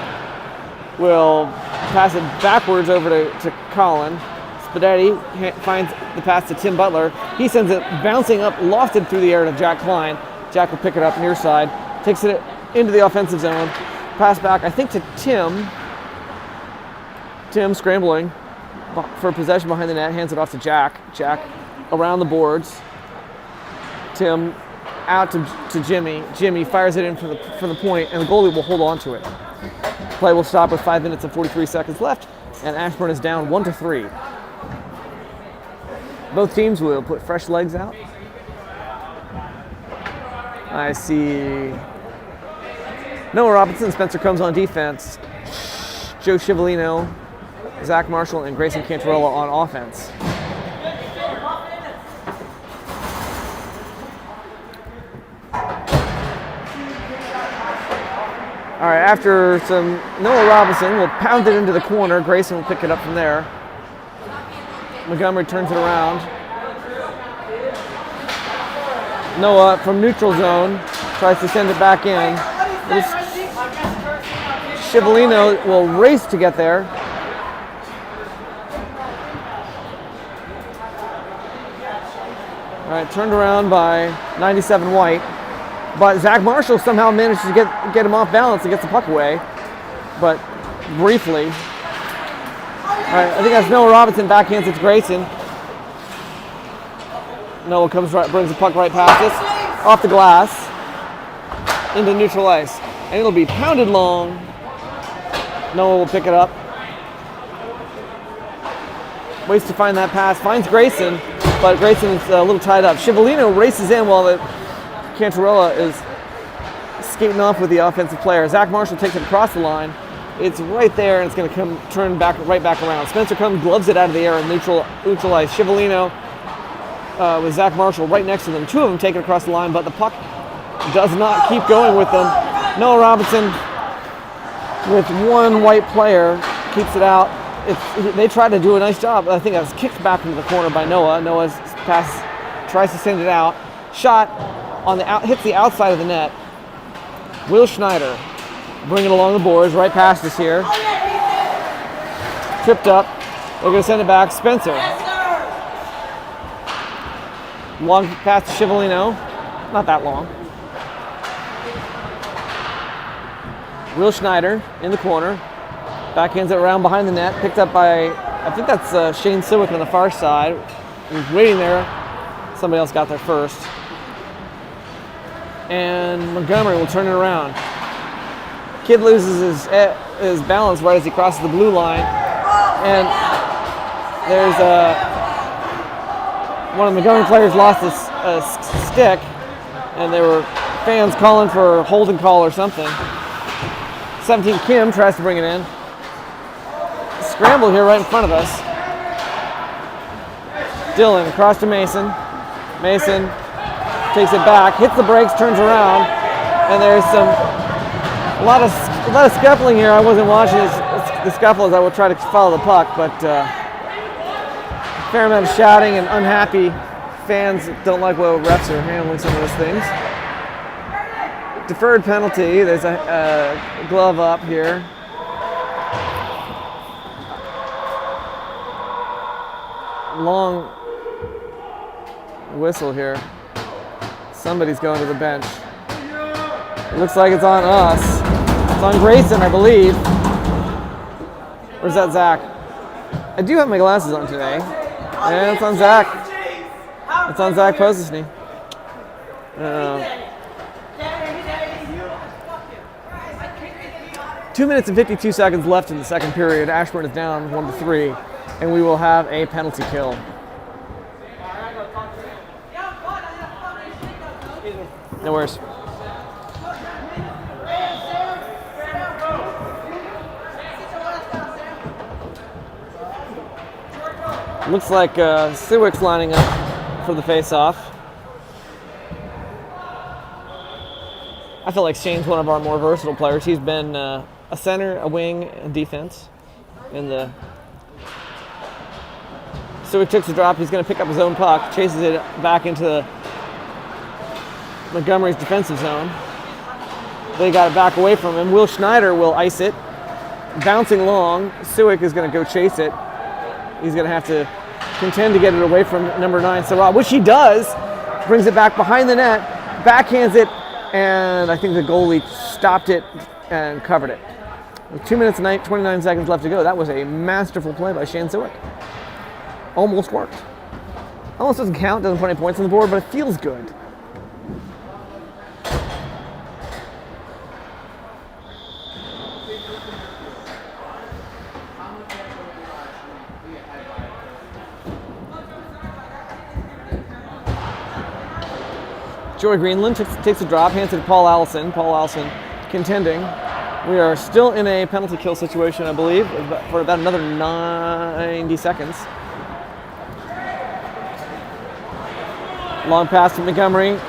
will pass it backwards over to Colin. Spidetti finds the pass to Tim Butler. He sends it bouncing up, lofted through the air to Jack Klein. Jack will pick it up near side, takes it into the offensive zone. Pass back, I think, to Tim. Tim scrambling for possession behind the net, hands it off to Jack. Jack around the boards. Tim out to Jimmy. Jimmy fires it in from the point, and the goalie will hold on to it. Play will stop with 5 minutes and 43 seconds left, and Ashburn is down 1-3. Both teams will put fresh legs out. I see Noah Robinson, Spencer Combs on defense, Joe Scivolino, Zach Marshall, and Grayson Cantarella on offense. All right, after some Noah Robinson will pound it into the corner. Grayson will pick it up from there. Montgomery turns it around. Noah from neutral zone tries to send it back in. Scivolino will race to get there. All right, turned around by 97 White. But Zach Marshall somehow managed to get him off balance and gets the puck away. But briefly. All right, I think that's Noah Robinson, backhands it to Grayson. Noah comes right, brings the puck right past us, off the glass, into neutral ice. And it'll be pounded long. Noah will pick it up. Waits to find that pass, finds Grayson, but Grayson is a little tied up. Scivolino races in while Cantarella is skating off with the offensive player. Zach Marshall takes it across the line. It's right there, and it's going to turn right back around. Spencer Combs gloves it out of the air in neutral ice. Scivolino with Zach Marshall right next to them. Two of them take it across the line, but the puck does not keep going with them. Noah Robinson with one White player keeps it out. They try to do a nice job. I think that was kicked back into the corner by Noah. Noah's pass tries to send it out. Shot on the hits the outside of the net. Will Schneider bring it along the boards, right past us here. Tripped up. They're going to send it back. Spencer. Long pass to Scivolino. Not that long. Will Schneider in the corner. Backhands it around behind the net. Picked up by, I think that's Shane Siwick on the far side. He's waiting there. Somebody else got there first. And Montgomery will turn it around. Kid loses his balance right as he crosses the blue line. And there's one of the Montgomery players lost a stick, and there were fans calling for a holding call or something. 17 Kim tries to bring it in. Scramble here right in front of us. Dillon across to Mason. Mason takes it back, hits the brakes, turns around, and there's some A lot of scuffling here. I wasn't watching the scuffle as I would try to follow the puck, but fair amount of shouting and unhappy fans that don't like what refs are handling some of those things. Deferred penalty. There's a glove up here. Long whistle here. Somebody's going to the bench. It looks like it's on us. It's on Grayson, I believe. Or is that Zach? I do have my glasses on today. And it's on Zach. It's on Zach Posesny. 2 minutes and 52 seconds left in the second period. Ashburn is down 1-3, and we will have a penalty kill. No worries. Looks like Sewick's lining up for the face-off. I feel like Shane's one of our more versatile players. He's been a center, a wing, and defense. Sewick takes the drop. He's going to pick up his own puck, chases it back into Montgomery's defensive zone. They got it back away from him. Will Schneider will ice it. Bouncing long, Sewick is going to go chase it. He's going to have to contend to get it away from number 9, Sarab, which he does. Brings it back behind the net, backhands it, and I think the goalie stopped it and covered it. With 2 minutes and 29 seconds left to go. That was a masterful play by Shane Sewick. Almost worked. Almost doesn't count, doesn't put any points on the board, but it feels good. Joey Greenland takes a drop, hands it to Paul Allison. Paul Allison contending. We are still in a penalty kill situation, I believe, for about another 90 seconds. Long pass to Montgomery.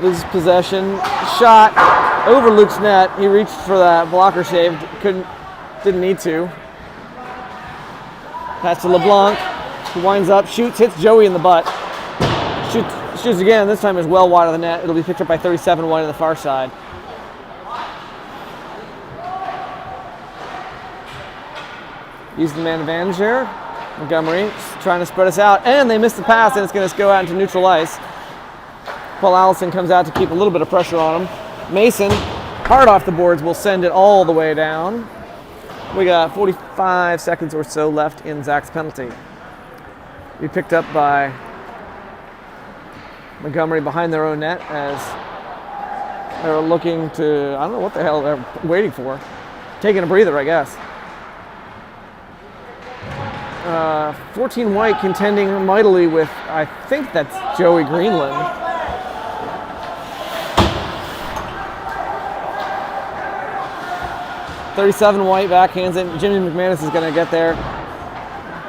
Loses possession. Shot over Luke's net. He reached for that blocker save. Didn't need to. Pass to LeBlanc. He winds up, shoots, hits Joey in the butt. Shoots again. This time is well wide of the net. It'll be picked up by 37 wide on the far side. Use the man advantage here. Montgomery trying to spread us out, and they missed the pass, and it's going to go out into neutral ice. Paul Allison comes out to keep a little bit of pressure on him. Mason, hard off the boards, will send it all the way down. We got 45 seconds or so left in Zach's penalty. We picked up by Montgomery behind their own net as they're looking to, I don't know what the hell they're waiting for. Taking a breather, I guess. 14 white contending mightily with, I think that's Joey Greenland. .37 white backhands it. Jimmy McManus is going to get there.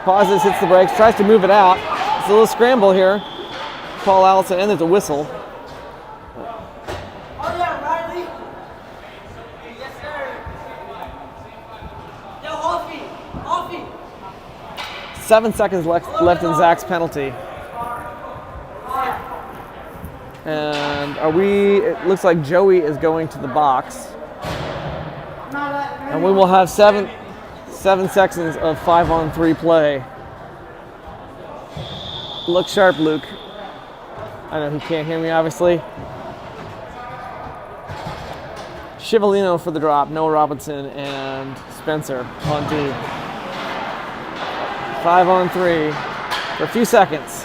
Pauses, hits the brakes, tries to move it out. It's a little scramble here. Paul Allison, and there's a whistle. Oh yeah, Riley. Yes, sir. Yo, off feet. 7 seconds left in Zach's penalty. And it looks like Joey is going to the box. And we will have 7 seconds of 5-on-3 play. Look sharp, Luke. I know he can't hear me, obviously. Chivalino for the drop. Noah Robinson and Spencer on D. 5-on-3 for a few seconds.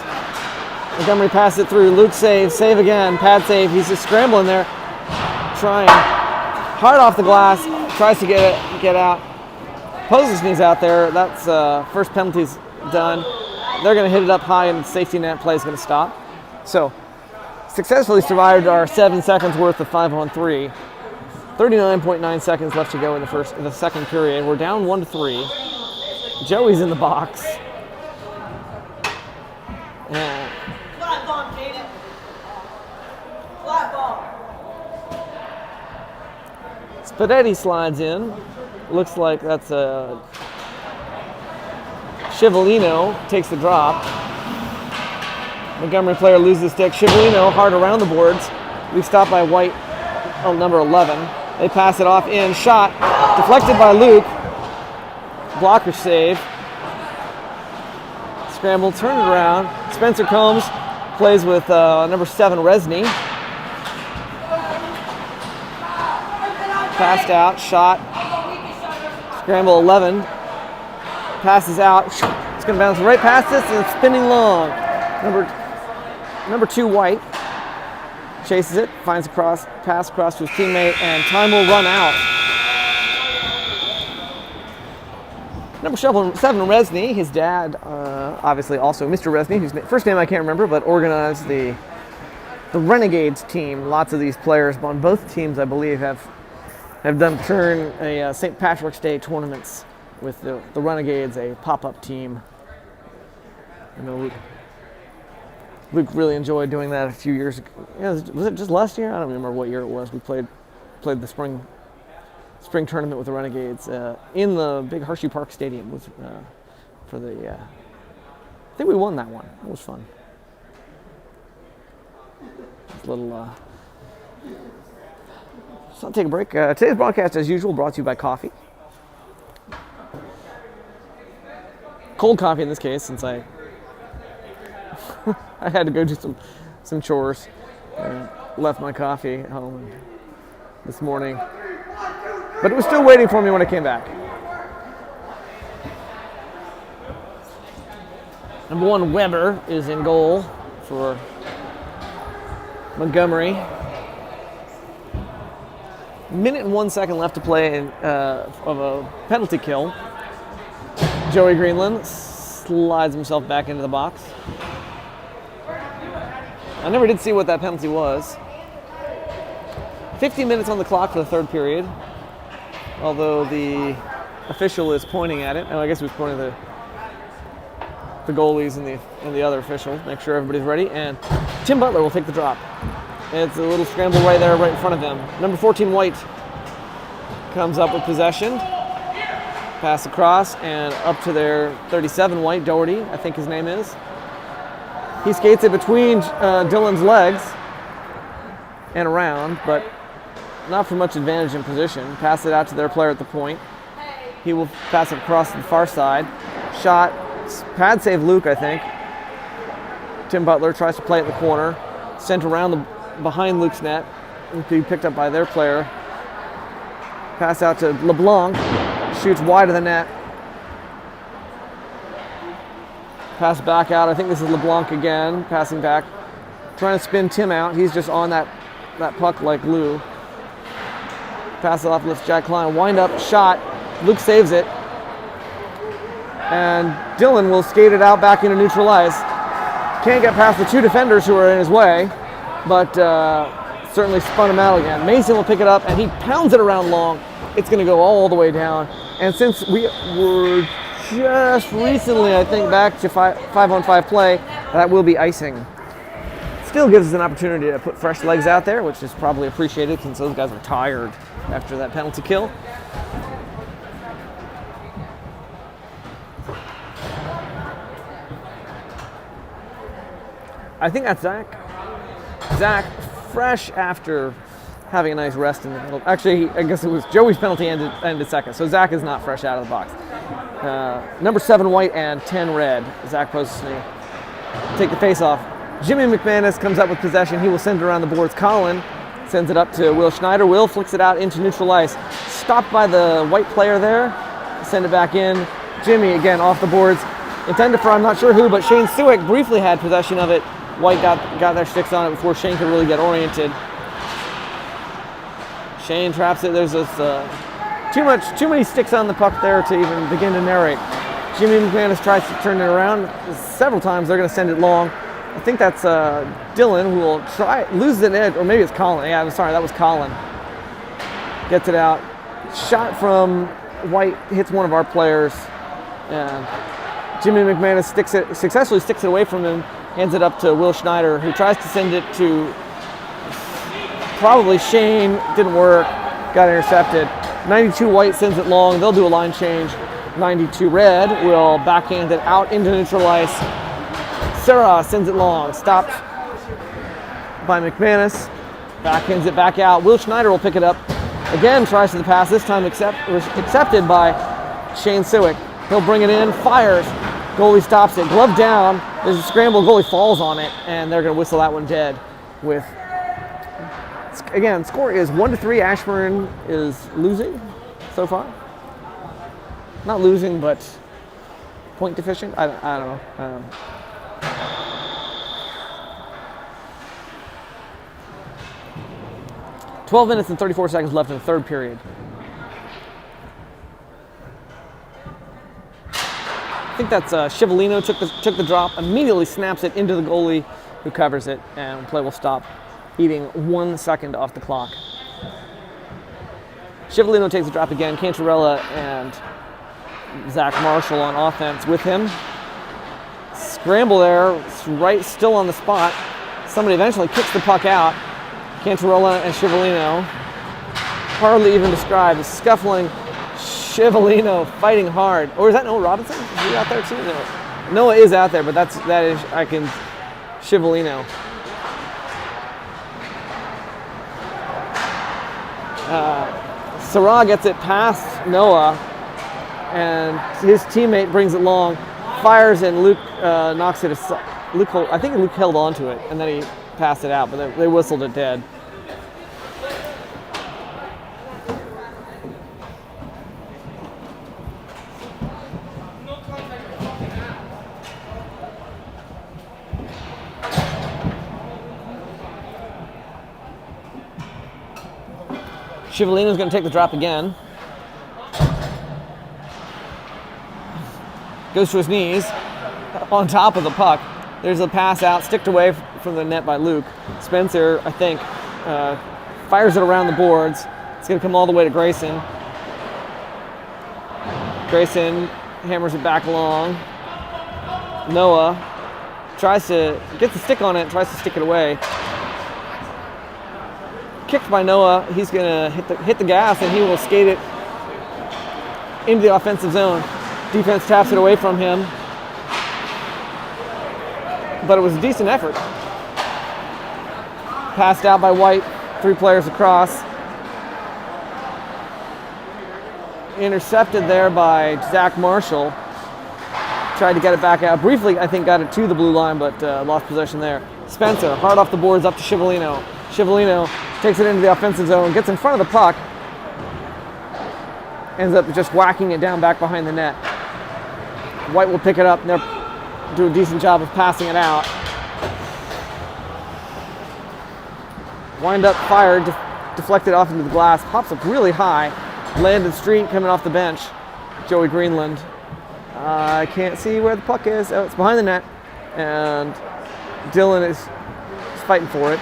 Montgomery passes it through. Luke save again. Pad save. He's just scrambling there. Trying. Hard off the glass. Tries to get out. Posesny's out there. That's first penalty's done. They're going to hit it up high, and the safety net play is going to stop. So, successfully survived our 7 seconds worth of 5-on-3. 39.9 seconds left to go in the second period. We're down 1-3. Joey's in the box. Flat ball, Jaden. Flat ball. Fidetti slides in. Looks like that's a Scivolino takes the drop. Montgomery player loses the stick. Scivolino hard around the boards. We stop by White, number 11. They pass it off in. Shot deflected by Luke. Blocker save. Scramble, turn it around. Spencer Combs plays with number 7, Resney. Passed out, shot. Scramble 11. Passes out. It's going to bounce right past us and it's spinning long. Number 2, White. Chases it, finds a pass across to his teammate, and time will run out. Number 7, Resney, his dad, obviously also Mr. Resney, whose first name I can't remember, but organized the Renegades team. Lots of these players on both teams, I believe, have done turn a St. Patrick's Day tournaments with the Renegades, a pop-up team. I know Luke really enjoyed doing that a few years ago. Yeah, was it just last year? I don't remember what year it was. We played the spring tournament with the Renegades in the big Hershey Park Stadium. For the I think we won that one. It was fun. Just a little. So I'll take a break. Today's broadcast, as usual, brought to you by coffee. Cold coffee in this case, since I had to go do some chores. Left my coffee at home this morning. But it was still waiting for me when I came back. Number 1, Weber is in goal for Montgomery. Minute and 1 second left to play of a penalty kill. Joey Greenland slides himself back into the box. I never did see what that penalty was. 15 minutes on the clock for the third period. Although the official is pointing at it. Oh, I guess he was pointing at the goalies and the other official. Make sure everybody's ready. And Tim Butler will take the drop. It's a little scramble right there, right in front of him. Number 14, White, comes up with possession. Pass across and up to their 37, White, Doherty, I think his name is. He skates it between Dylan's legs and around, but not for much advantage in position. Pass it out to their player at the point. He will pass it across to the far side. Shot, pad save Luke, I think. Tim Butler tries to play it in the corner. Sent around behind Luke's net. Will be picked up by their player. Pass out to LeBlanc. Shoots wide of the net. Pass back out. I think this is LeBlanc again. Passing back. Trying to spin Tim out. He's just on that puck like glue. Pass it off with Jack Klein. Wind up. Shot. Luke saves it. And Dylan will skate it out back into neutral ice. Can't get past the 2 defenders who are in his way, but certainly spun him out again. Mason will pick it up, and he pounds it around long. It's going to go all the way down. And since we were just recently, I think, back to 5-on-5 play, that will be icing. Still gives us an opportunity to put fresh legs out there, which is probably appreciated since those guys are tired after that penalty kill. I think that's Zach. Zach, fresh after having a nice rest in the middle. Actually, I guess it was Joey's penalty ended second, so Zach is not fresh out of the box. Number 7 White and 10 Red. Zach Posey take the face off. Jimmy McManus comes up with possession. He will send it around the boards. Colin sends it up to Will Schneider. Will flicks it out into neutral ice. Stopped by the White player there. Send it back in. Jimmy again off the boards. Intended for I'm not sure who, but Shane Suick briefly had possession of it. White got their sticks on it before Shane could really get oriented. Shane traps it. There's this too many sticks on the puck there to even begin to narrate. Jimmy McManus tries to turn it around several times. They're going to send it long. I think that's Dylan who will loses an edge, or maybe it's Colin. Yeah, I'm sorry, that was Colin. Gets it out. Shot from White hits one of our players, and Jimmy McManus successfully sticks it away from him. Hands it up to Will Schneider, who tries to send it to probably Shane. Didn't work. got intercepted. 92 white sends it long. They'll do a line change. 92 red will backhand it out into neutral ice. Sarah sends it long. Stopped by McManus. Backhands it back out. Will Schneider will pick it up. Again, tries to the pass. This time accepted by Shane Siwick. He'll bring it in. Fires. Goalie stops it. Glove down. There's a scramble. Goalie falls on it, and they're going to whistle that one dead. With again, score is 1-3. Ashburn is losing so far. Not losing, but point deficient. I don't know. 12 minutes and 34 seconds left in the third period. I think that's Scivolino took the drop, immediately snaps it into the goalie who covers it, and play will stop, eating 1 second off the clock. Scivolino takes the drop again. Cantarella and Zach Marshall on offense with him. Scramble there, right still on the spot. Somebody eventually kicks the puck out. Cantarella and Scivolino, hardly even described, a scuffling Scivolino fighting hard. Or is that Noah Robinson? Is he out there too? No. Noah is out there, but that is Scivolino. Sarah gets it past Noah, and his teammate brings it long, fires, and Luke knocks it aside. I think Luke held onto it, and then he passed it out, but they whistled it dead. Scivolino's going to take the drop again. Goes to his knees, on top of the puck. There's a pass out, sticked away from the net by Luke. Spencer, I think, fires it around the boards. It's going to come all the way to Grayson. Grayson hammers it back along. Noah tries to get the stick on it, tries to stick it away. Kicked by Noah. He's going to hit the gas, and he will skate it into the offensive zone. Defense taps it away from him. But it was a decent effort. Passed out by White, 3 players across. Intercepted there by Zach Marshall. Tried to get it back out. Briefly, I think, got it to the blue line, but lost possession there. Spencer, hard off the boards, up to Scivolino. Scivolino takes it into the offensive zone, gets in front of the puck, ends up just whacking it down back behind the net. White will pick it up, and they'll do a decent job of passing it out. Wind up, fired, deflected off into the glass, pops up really high. Landon Street coming off the bench. Joey Greenland. I can't see where the puck is. Oh, it's behind the net, and Dylan is fighting for it.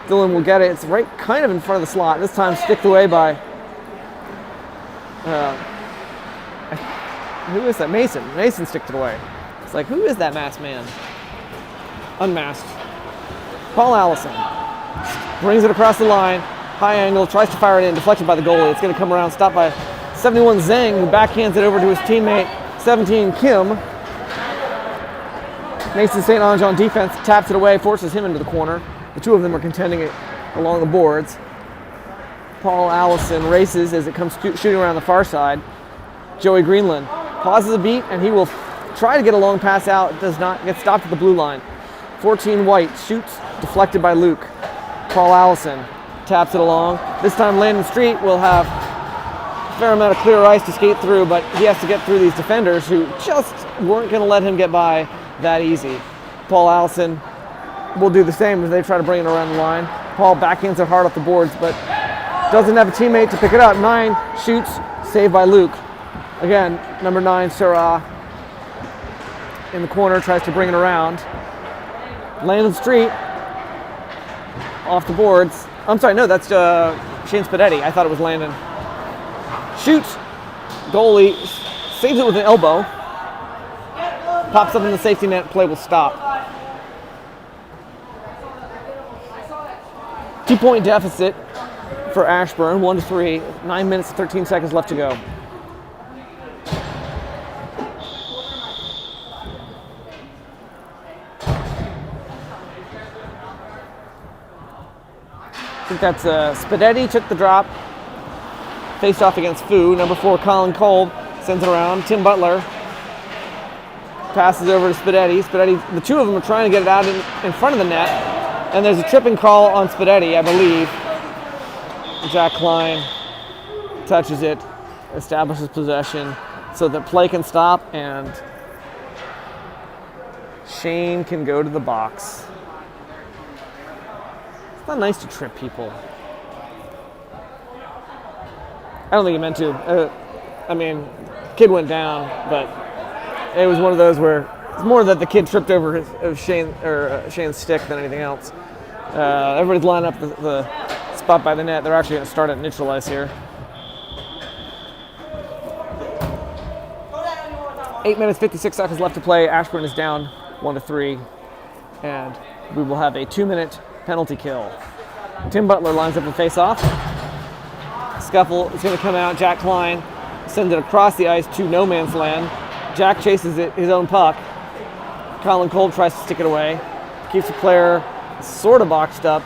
Dylan will get it. It's right kind of in front of the slot. This time sticked away by, who is that? Mason. Mason sticked it away. It's like, who is that masked man? Unmasked. Paul Allison brings it across the line. High angle, tries to fire it in, deflected by the goalie. It's going to come around, stopped by 71 Zhang, who backhands it over to his teammate, 17 Kim. Mason St. Ange on defense, taps it away, forces him into the corner. The two of them are contending it along the boards. Paul Allison races as it comes shooting around the far side. Joey Greenland pauses a beat, and he will try to get a long pass out. It does not get stopped at the blue line. 14 White shoots, deflected by Luke. Paul Allison taps it along. This time Landon Street will have a fair amount of clear ice to skate through, but he has to get through these defenders who just weren't going to let him get by that easy. Paul Allison will do the same as they try to bring it around the line. Paul backhands it hard off the boards, but doesn't have a teammate to pick it up. 9 shoots, saved by Luke. Again, number 9, Sarah, in the corner, tries to bring it around. Landon Street, off the boards. I'm sorry, no, that's Shane Spadetti. I thought it was Landon. Shoots, goalie, saves it with an elbow. Pops up in the safety net, play will stop. 2-point deficit for Ashburn, 1-3, 9 minutes and 13 seconds left to go. I think that's Spadetti took the drop, faced off against Fu. Number 4, Colin Kolb sends it around. Tim Butler passes over to Spadetti. Spadetti, the two of them are trying to get it out in front of the net, and there's a tripping call on Spadetti, I believe. Jack Klein touches it, establishes possession so that play can stop and Shane can go to the box. It's not nice to trip people. I don't think he meant to. I mean, kid went down, but it was one of those where it's more that the kid tripped over Shane's stick than anything else. Everybody's lining up the spot by the net. They're actually going to start at neutralize here. 8 minutes, 56 seconds left to play. Ashburn is down 1-3, and we will have a 2-minute penalty kill. Tim Butler lines up the face-off. Scuffle is going to come out. Jack Klein sends it across the ice to no man's land. Jack chases it, his own puck. Colin Kolb tries to stick it away. Keeps the player sort of boxed up.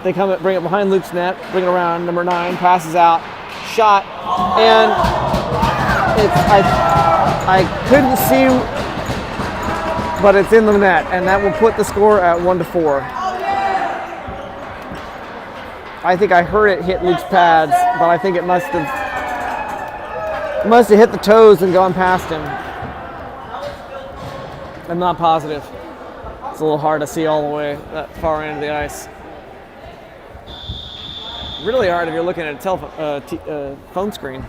They bring it behind Luke's net, bring it around. Number 9 passes out, shot, and I couldn't see, but it's in the net, and that will put the score at 1-4. I think I heard it hit Luke's pads, but I think it must have hit the toes and gone past him. I'm not positive. It's a little hard to see all the way that far into the ice. Really hard if you're looking at a phone screen.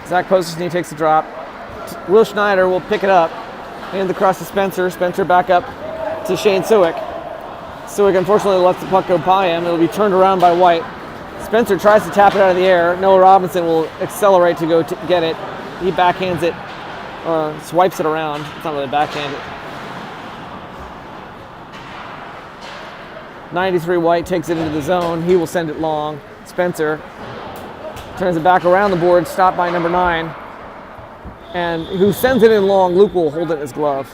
Zach Postesny takes the drop. Will Schneider will pick it up. Hand across to Spencer. Spencer back up to Shane Suick. Suick unfortunately lets the puck go by him. It'll be turned around by White. Spencer tries to tap it out of the air. Noah Robinson will accelerate to go get it. He backhands it, or swipes it around. It's not really backhanded. 93 White takes it into the zone. He will send it long. Spencer turns it back around the board, stopped by number 9. And who sends it in long, Luke will hold it in his glove.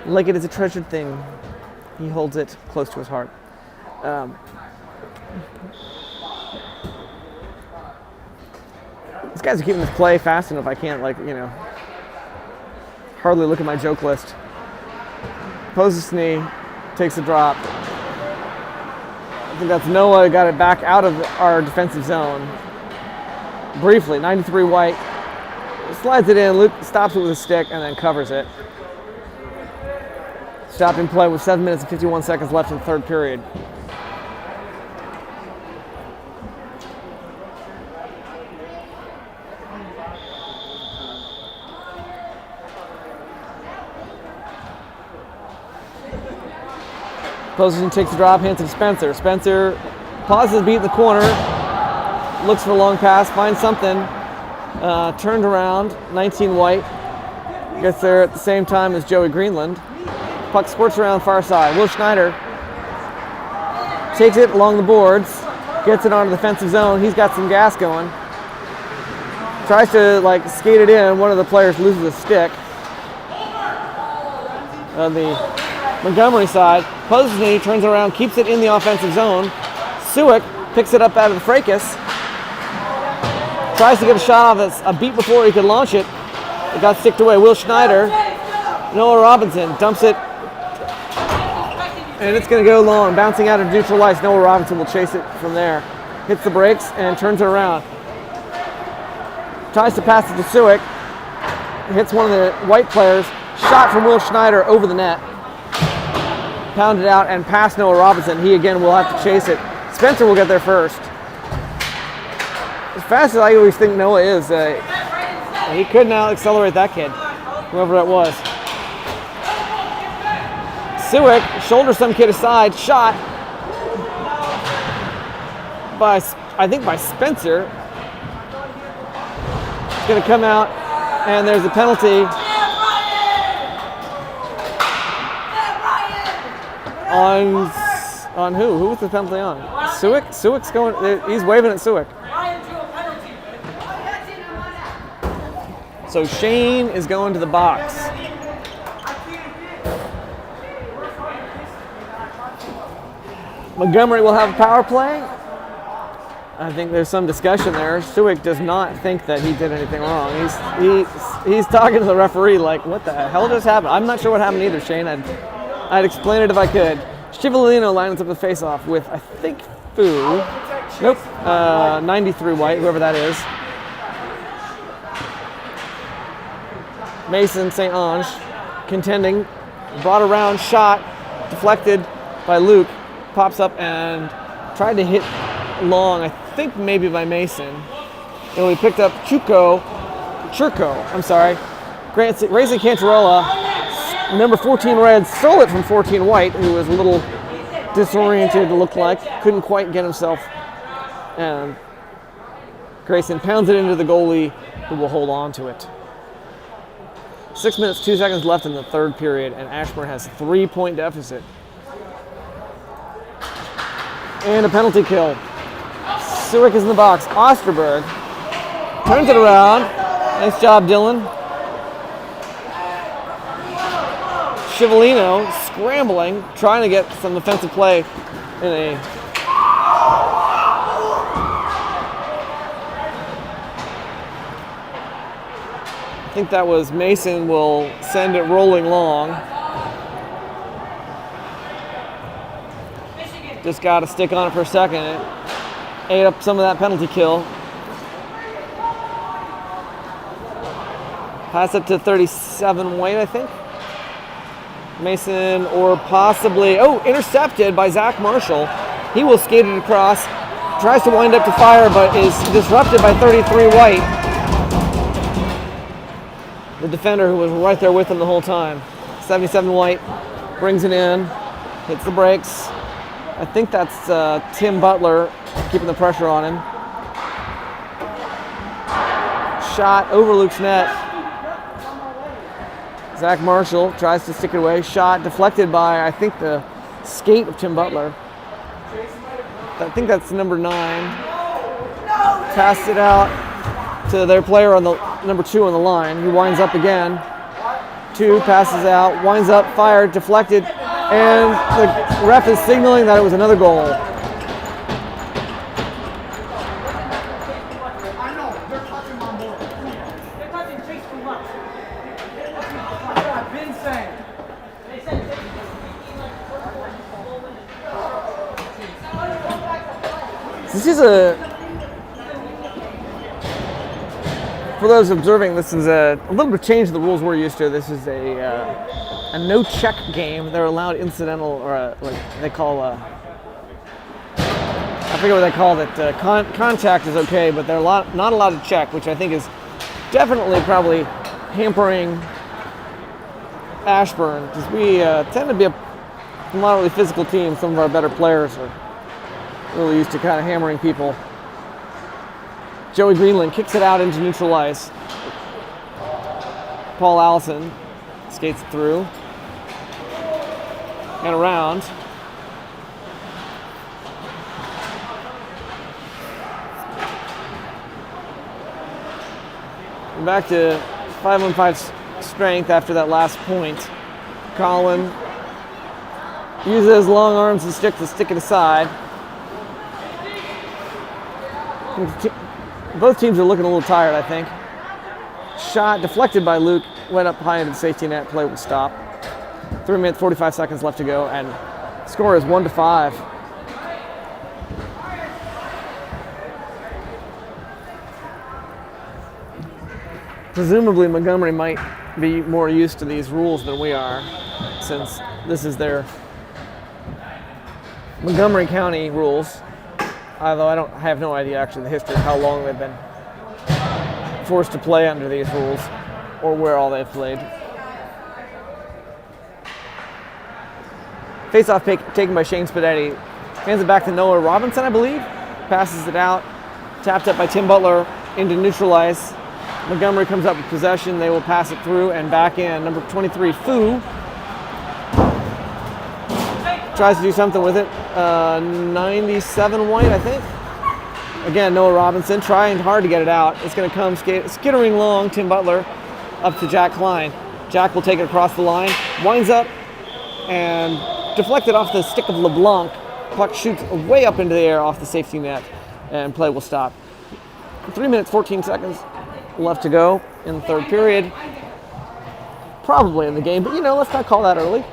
Like it is a treasured thing. He holds it close to his heart. These guys are keeping this play fast enough I can't, hardly look at my joke list. Postesny takes a drop. I think that's Noah got it back out of our defensive zone. Briefly, 93 White slides it in. Luke stops it with a stick and then covers it. Stopped in play with 7 minutes and 51 seconds left in the third period. Postesny takes the drop, hands it to Spencer. Spencer pauses, beat in the corner, looks for a long pass, finds something, turned around. 19 White gets there at the same time as Joey Greenland. Puck squirts around far side. Will Schneider takes it along the boards, gets it onto the defensive zone. He's got some gas going. Tries to skate it in. One of the players loses a stick. On the Montgomery side, Postesny turns around, keeps it in the offensive zone. Suick picks it up out of the fracas. Tries to get a shot off a beat before he could launch it. It got sticked away. Will Schneider, Noah Robinson dumps it, and it's going to go long. Bouncing out of neutral ice, Noah Robinson will chase it from there. Hits the brakes and turns it around. Tries to pass it to Suick. Hits one of the White players. Shot from Will Schneider over the net. Pounded out and past Noah Robinson. He again will have to chase it. Spencer will get there first. As fast as I always think Noah is, he could now accelerate that kid, whoever that was. Suick shoulders some kid aside. Shot by Spencer. It's going to come out, and there's a penalty. On who? Who was the penalty on? Suick? Suick's going. He's waving at Suick. So Shane is going to the box. Montgomery will have a power play. I think there's some discussion there. Suick does not think that he did anything wrong. He's talking to the referee like, what the hell just happened? I'm not sure what happened either, Shane. I'd explain it if I could. Chivalino lines up the face-off with, I think, Fu. Nope. 93 white, whoever that is. Mason St. Ange contending. Brought around, shot, deflected by Luke. Pops up and tried to hit long, I think maybe by Mason. And we picked up Churco, I'm sorry. Grayson Cantarella, number 14 red, stole it from 14 white, who was a little disoriented, it looked like. Couldn't quite get himself. And Grayson pounds it into the goalie, who will hold on to it. 6 minutes, 2 seconds left in the third period, and Ashburn has 3-point deficit. And a penalty kill. Suick is in the box. Osterberg turns it around. Nice job, Dylan. Chivalino scrambling, trying to get some defensive play in a I think that was Mason will send it rolling long. Just got to stick on it for a second. It ate up some of that penalty kill. Pass up to 37 white, I think. Mason or possibly, intercepted by Zach Marshall. He will skate it across. Tries to wind up to fire, but is disrupted by 33 white. The defender who was right there with him the whole time. 77 white brings it in, hits the brakes. I think that's Tim Butler keeping the pressure on him. Shot over Luke's net. Zach Marshall tries to stick it away. Shot deflected by, I think, the skate of Tim Butler. I think that's number 9. Passed it out to their player on the number 2 on the line. He winds up again. 2 passes out, winds up, fired, deflected, and the ref is signaling that it was another goal. I know, they're touching my board. They're touching Chase too much. That's what I've been saying. They said This is for those observing, this is a little bit of change to the rules we're used to. This is a no-check game. They're allowed incidental, or like they call, I forget what they call it. Contact is okay, but they're not allowed to check, which I think is definitely probably hampering Ashburn, because we tend to be a moderately physical team. Some of our better players are really used to kind of hammering people. Joey Greenland kicks it out into neutral ice. Paul Allison skates it through and around. And back to 5-on-5 strength after that last point. Colin uses his long arms and stick to stick it aside. Both teams are looking a little tired, I think. Shot deflected by Luke, went up high into the safety net, play would stop. 3 minutes, 45 seconds left to go, and score is 1-5. Presumably Montgomery might be more used to these rules than we are, since this is their Montgomery County rules. Although I have no idea actually the history of how long they've been forced to play under these rules, or where all they've played. Face-off taken by Shane Spadetti. Hands it back to Noah Robinson, I believe. Passes it out. Tapped up by Tim Butler into neutral ice. Montgomery comes up with possession. They will pass it through and back in. Number 23, Fu. tries to do something with it. 97 white, I think. Again, Noah Robinson trying hard to get it out. It's going to come skittering along. Tim Butler up to Jack Klein. Jack will take it across the line, winds up, and deflected off the stick of LeBlanc. Puck shoots way up into the air off the safety net, and play will stop. 3 minutes, 14 seconds left to go in the third period. Probably in the game, but let's not call that early.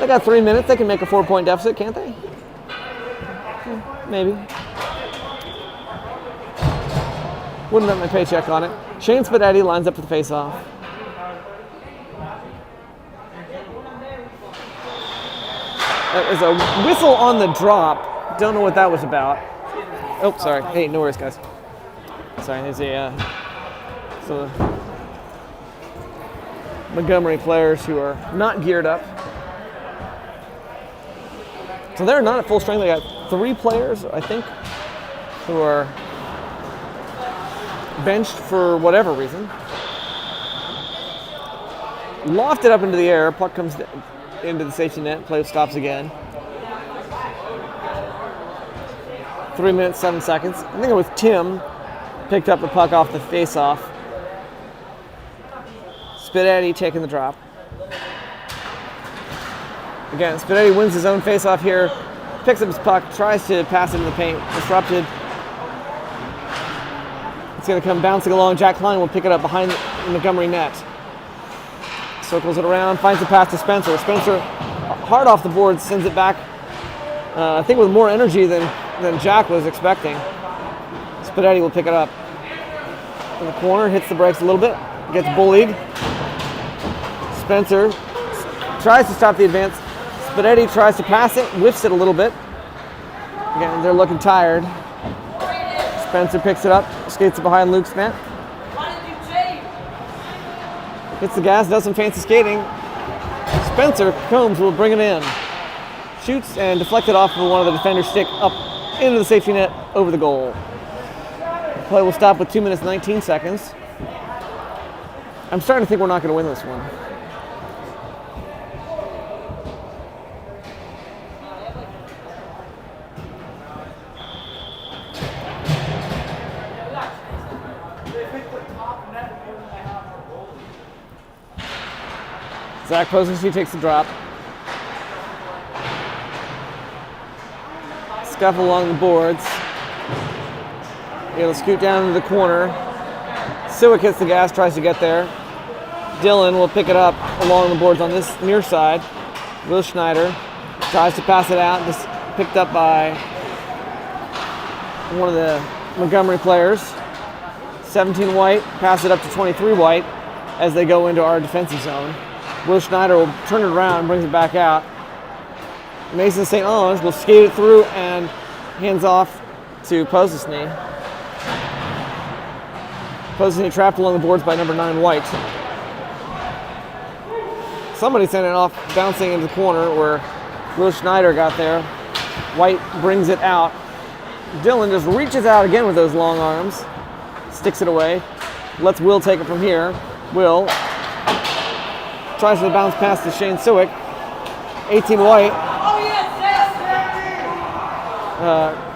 They got 3 minutes. They can make a 4-point deficit, can't they? Maybe. Wouldn't bet my paycheck on it. Shane Spadetti lines up for the face-off. That is a whistle on the drop. Don't know what that was about. Oh, sorry. Hey, no worries, guys. Sorry, there's some Montgomery players who are not geared up. So they're not at full strength. They got 3 players, I think, who are benched for whatever reason. Lofted up into the air. Puck comes into the safety net. Play stops again. 3 minutes, 7 seconds. I think it was Tim picked up the puck off the face-off. Spadetti taking the drop. Again, Spadetti wins his own face-off here. Picks up his puck, tries to pass it in the paint. Disrupted. It's going to come bouncing along. Jack Klein will pick it up behind the Montgomery net. Circles it around, finds the pass to Spencer. Spencer, hard off the board, sends it back, I think with more energy than Jack was expecting. Spadetti will pick it up. In the corner, hits the brakes a little bit, gets bullied. Spencer tries to stop the advance. Spadetti tries to pass it, whiffs it a little bit. Again, they're looking tired. Spencer picks it up, skates it behind Luke's net. Hits the gas, does some fancy skating. Spencer Combs will bring it in. Shoots and deflected off of one of the defender's stick up into the safety net over the goal. The play will stop with 2 minutes, 19 seconds. I'm starting to think we're not going to win this one. Zach Posey takes the drop. Scuffle along the boards. He'll scoot down into the corner. Siwick hits the gas, tries to get there. Dylan will pick it up along the boards on this near side. Will Schneider tries to pass it out. This picked up by one of the Montgomery players. 17 white, pass it up to 23 white as they go into our defensive zone. Will Schneider will turn it around and brings it back out. Mason St. Owens will skate it through and hands off to Posesny. Posesny trapped along the boards by number 9 White. Somebody sent it off, bouncing into the corner where Will Schneider got there. White brings it out. Dylan just reaches out again with those long arms. Sticks it away. Lets Will take it from here. Will tries to bounce pass to Shane Siwick. 18 White.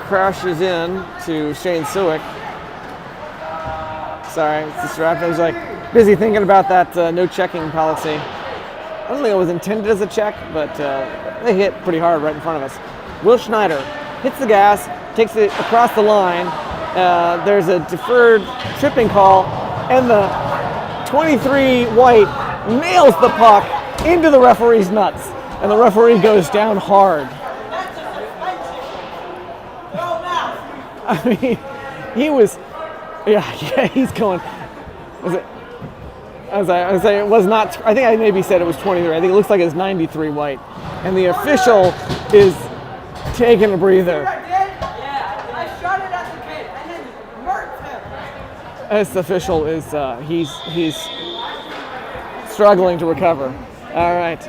Crashes in to Shane Siwick. Sorry, it's distracting. I was busy thinking about that no checking policy. I don't think it was intended as a check, but they hit pretty hard right in front of us. Will Schneider hits the gas, takes it across the line. There's a deferred tripping call, and the 23 White nails the puck into the referee's nuts, and the referee goes down hard. I mean, he was, he's going. I was saying it was not. I think I maybe said it was 23. I think it looks like it's 93 White, and the official is taking a breather. I shot it at the kid and then murked him. This official is he's struggling to recover. All right.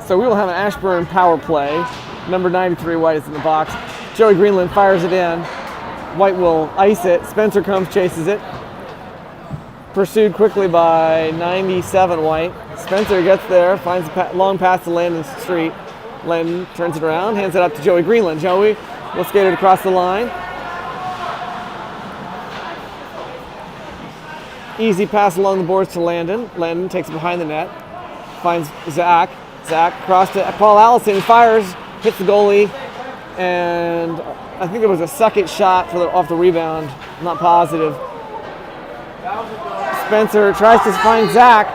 So we will have an Ashburn power play. Number 93 White is in the box. Joey Greenland fires it in. White will ice it. Spencer comes, chases it. Pursued quickly by 97 White. Spencer gets there, finds a long pass to Landon's street. Landon turns it around, hands it up to Joey Greenland. Joey will skate it across the line. Easy pass along the boards to Landon. Landon takes it behind the net. Finds Zach. Zach across to Paul Allison. Fires, hits the goalie. And I think it was a second shot off the rebound. I'm not positive. Spencer tries to find Zach,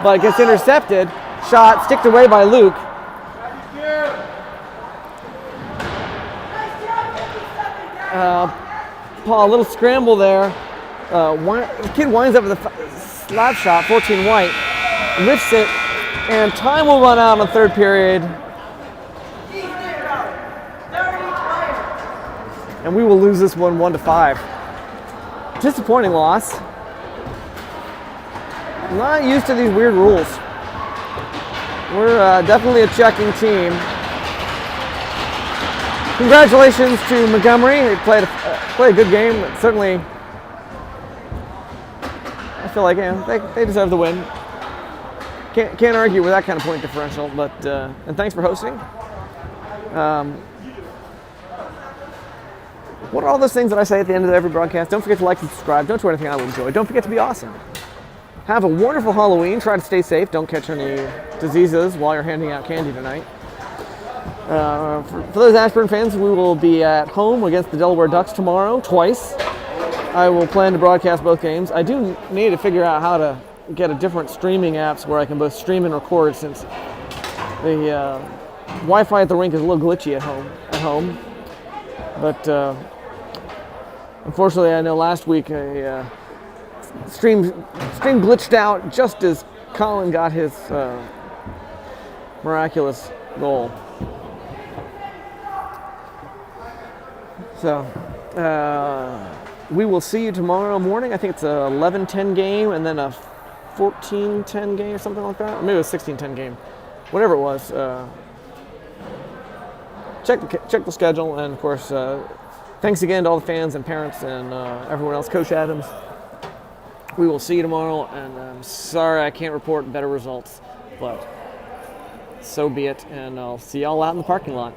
but gets intercepted. Shot sticked away by Luke. Paul, a little scramble there. The kid winds up with a slap shot, 14 White. Lifts it, and time will run out on third period. And we will lose this one 1-5. Disappointing loss. Not used to these weird rules. We're definitely a checking team. Congratulations to Montgomery. They played a good game. Certainly, I feel like they deserve the win. Can't argue with that kind of point differential. But and thanks for hosting. What are all those things that I say at the end of every broadcast? Don't forget to like and subscribe. Don't do anything I will enjoy. Don't forget to be awesome. Have a wonderful Halloween. Try to stay safe. Don't catch any diseases while you're handing out candy tonight. For those Ashburn fans, we will be at home against the Delaware Ducks tomorrow, twice. I will plan to broadcast both games. I do need to figure out how to get a different streaming apps where I can both stream and record, since the Wi-Fi at the rink is a little glitchy at home. But unfortunately, I know last week a stream glitched out just as Colin got his miraculous goal. So we will see you tomorrow morning. I think it's a 11-10 game and then a 14-10 game or something like that. Or maybe it was a 16-10 game. Whatever it was. Check the schedule, and of course, thanks again to all the fans and parents and everyone else. Coach Adams. We will see you tomorrow, and I'm sorry I can't report better results, but so be it, and I'll see y'all out in the parking lot.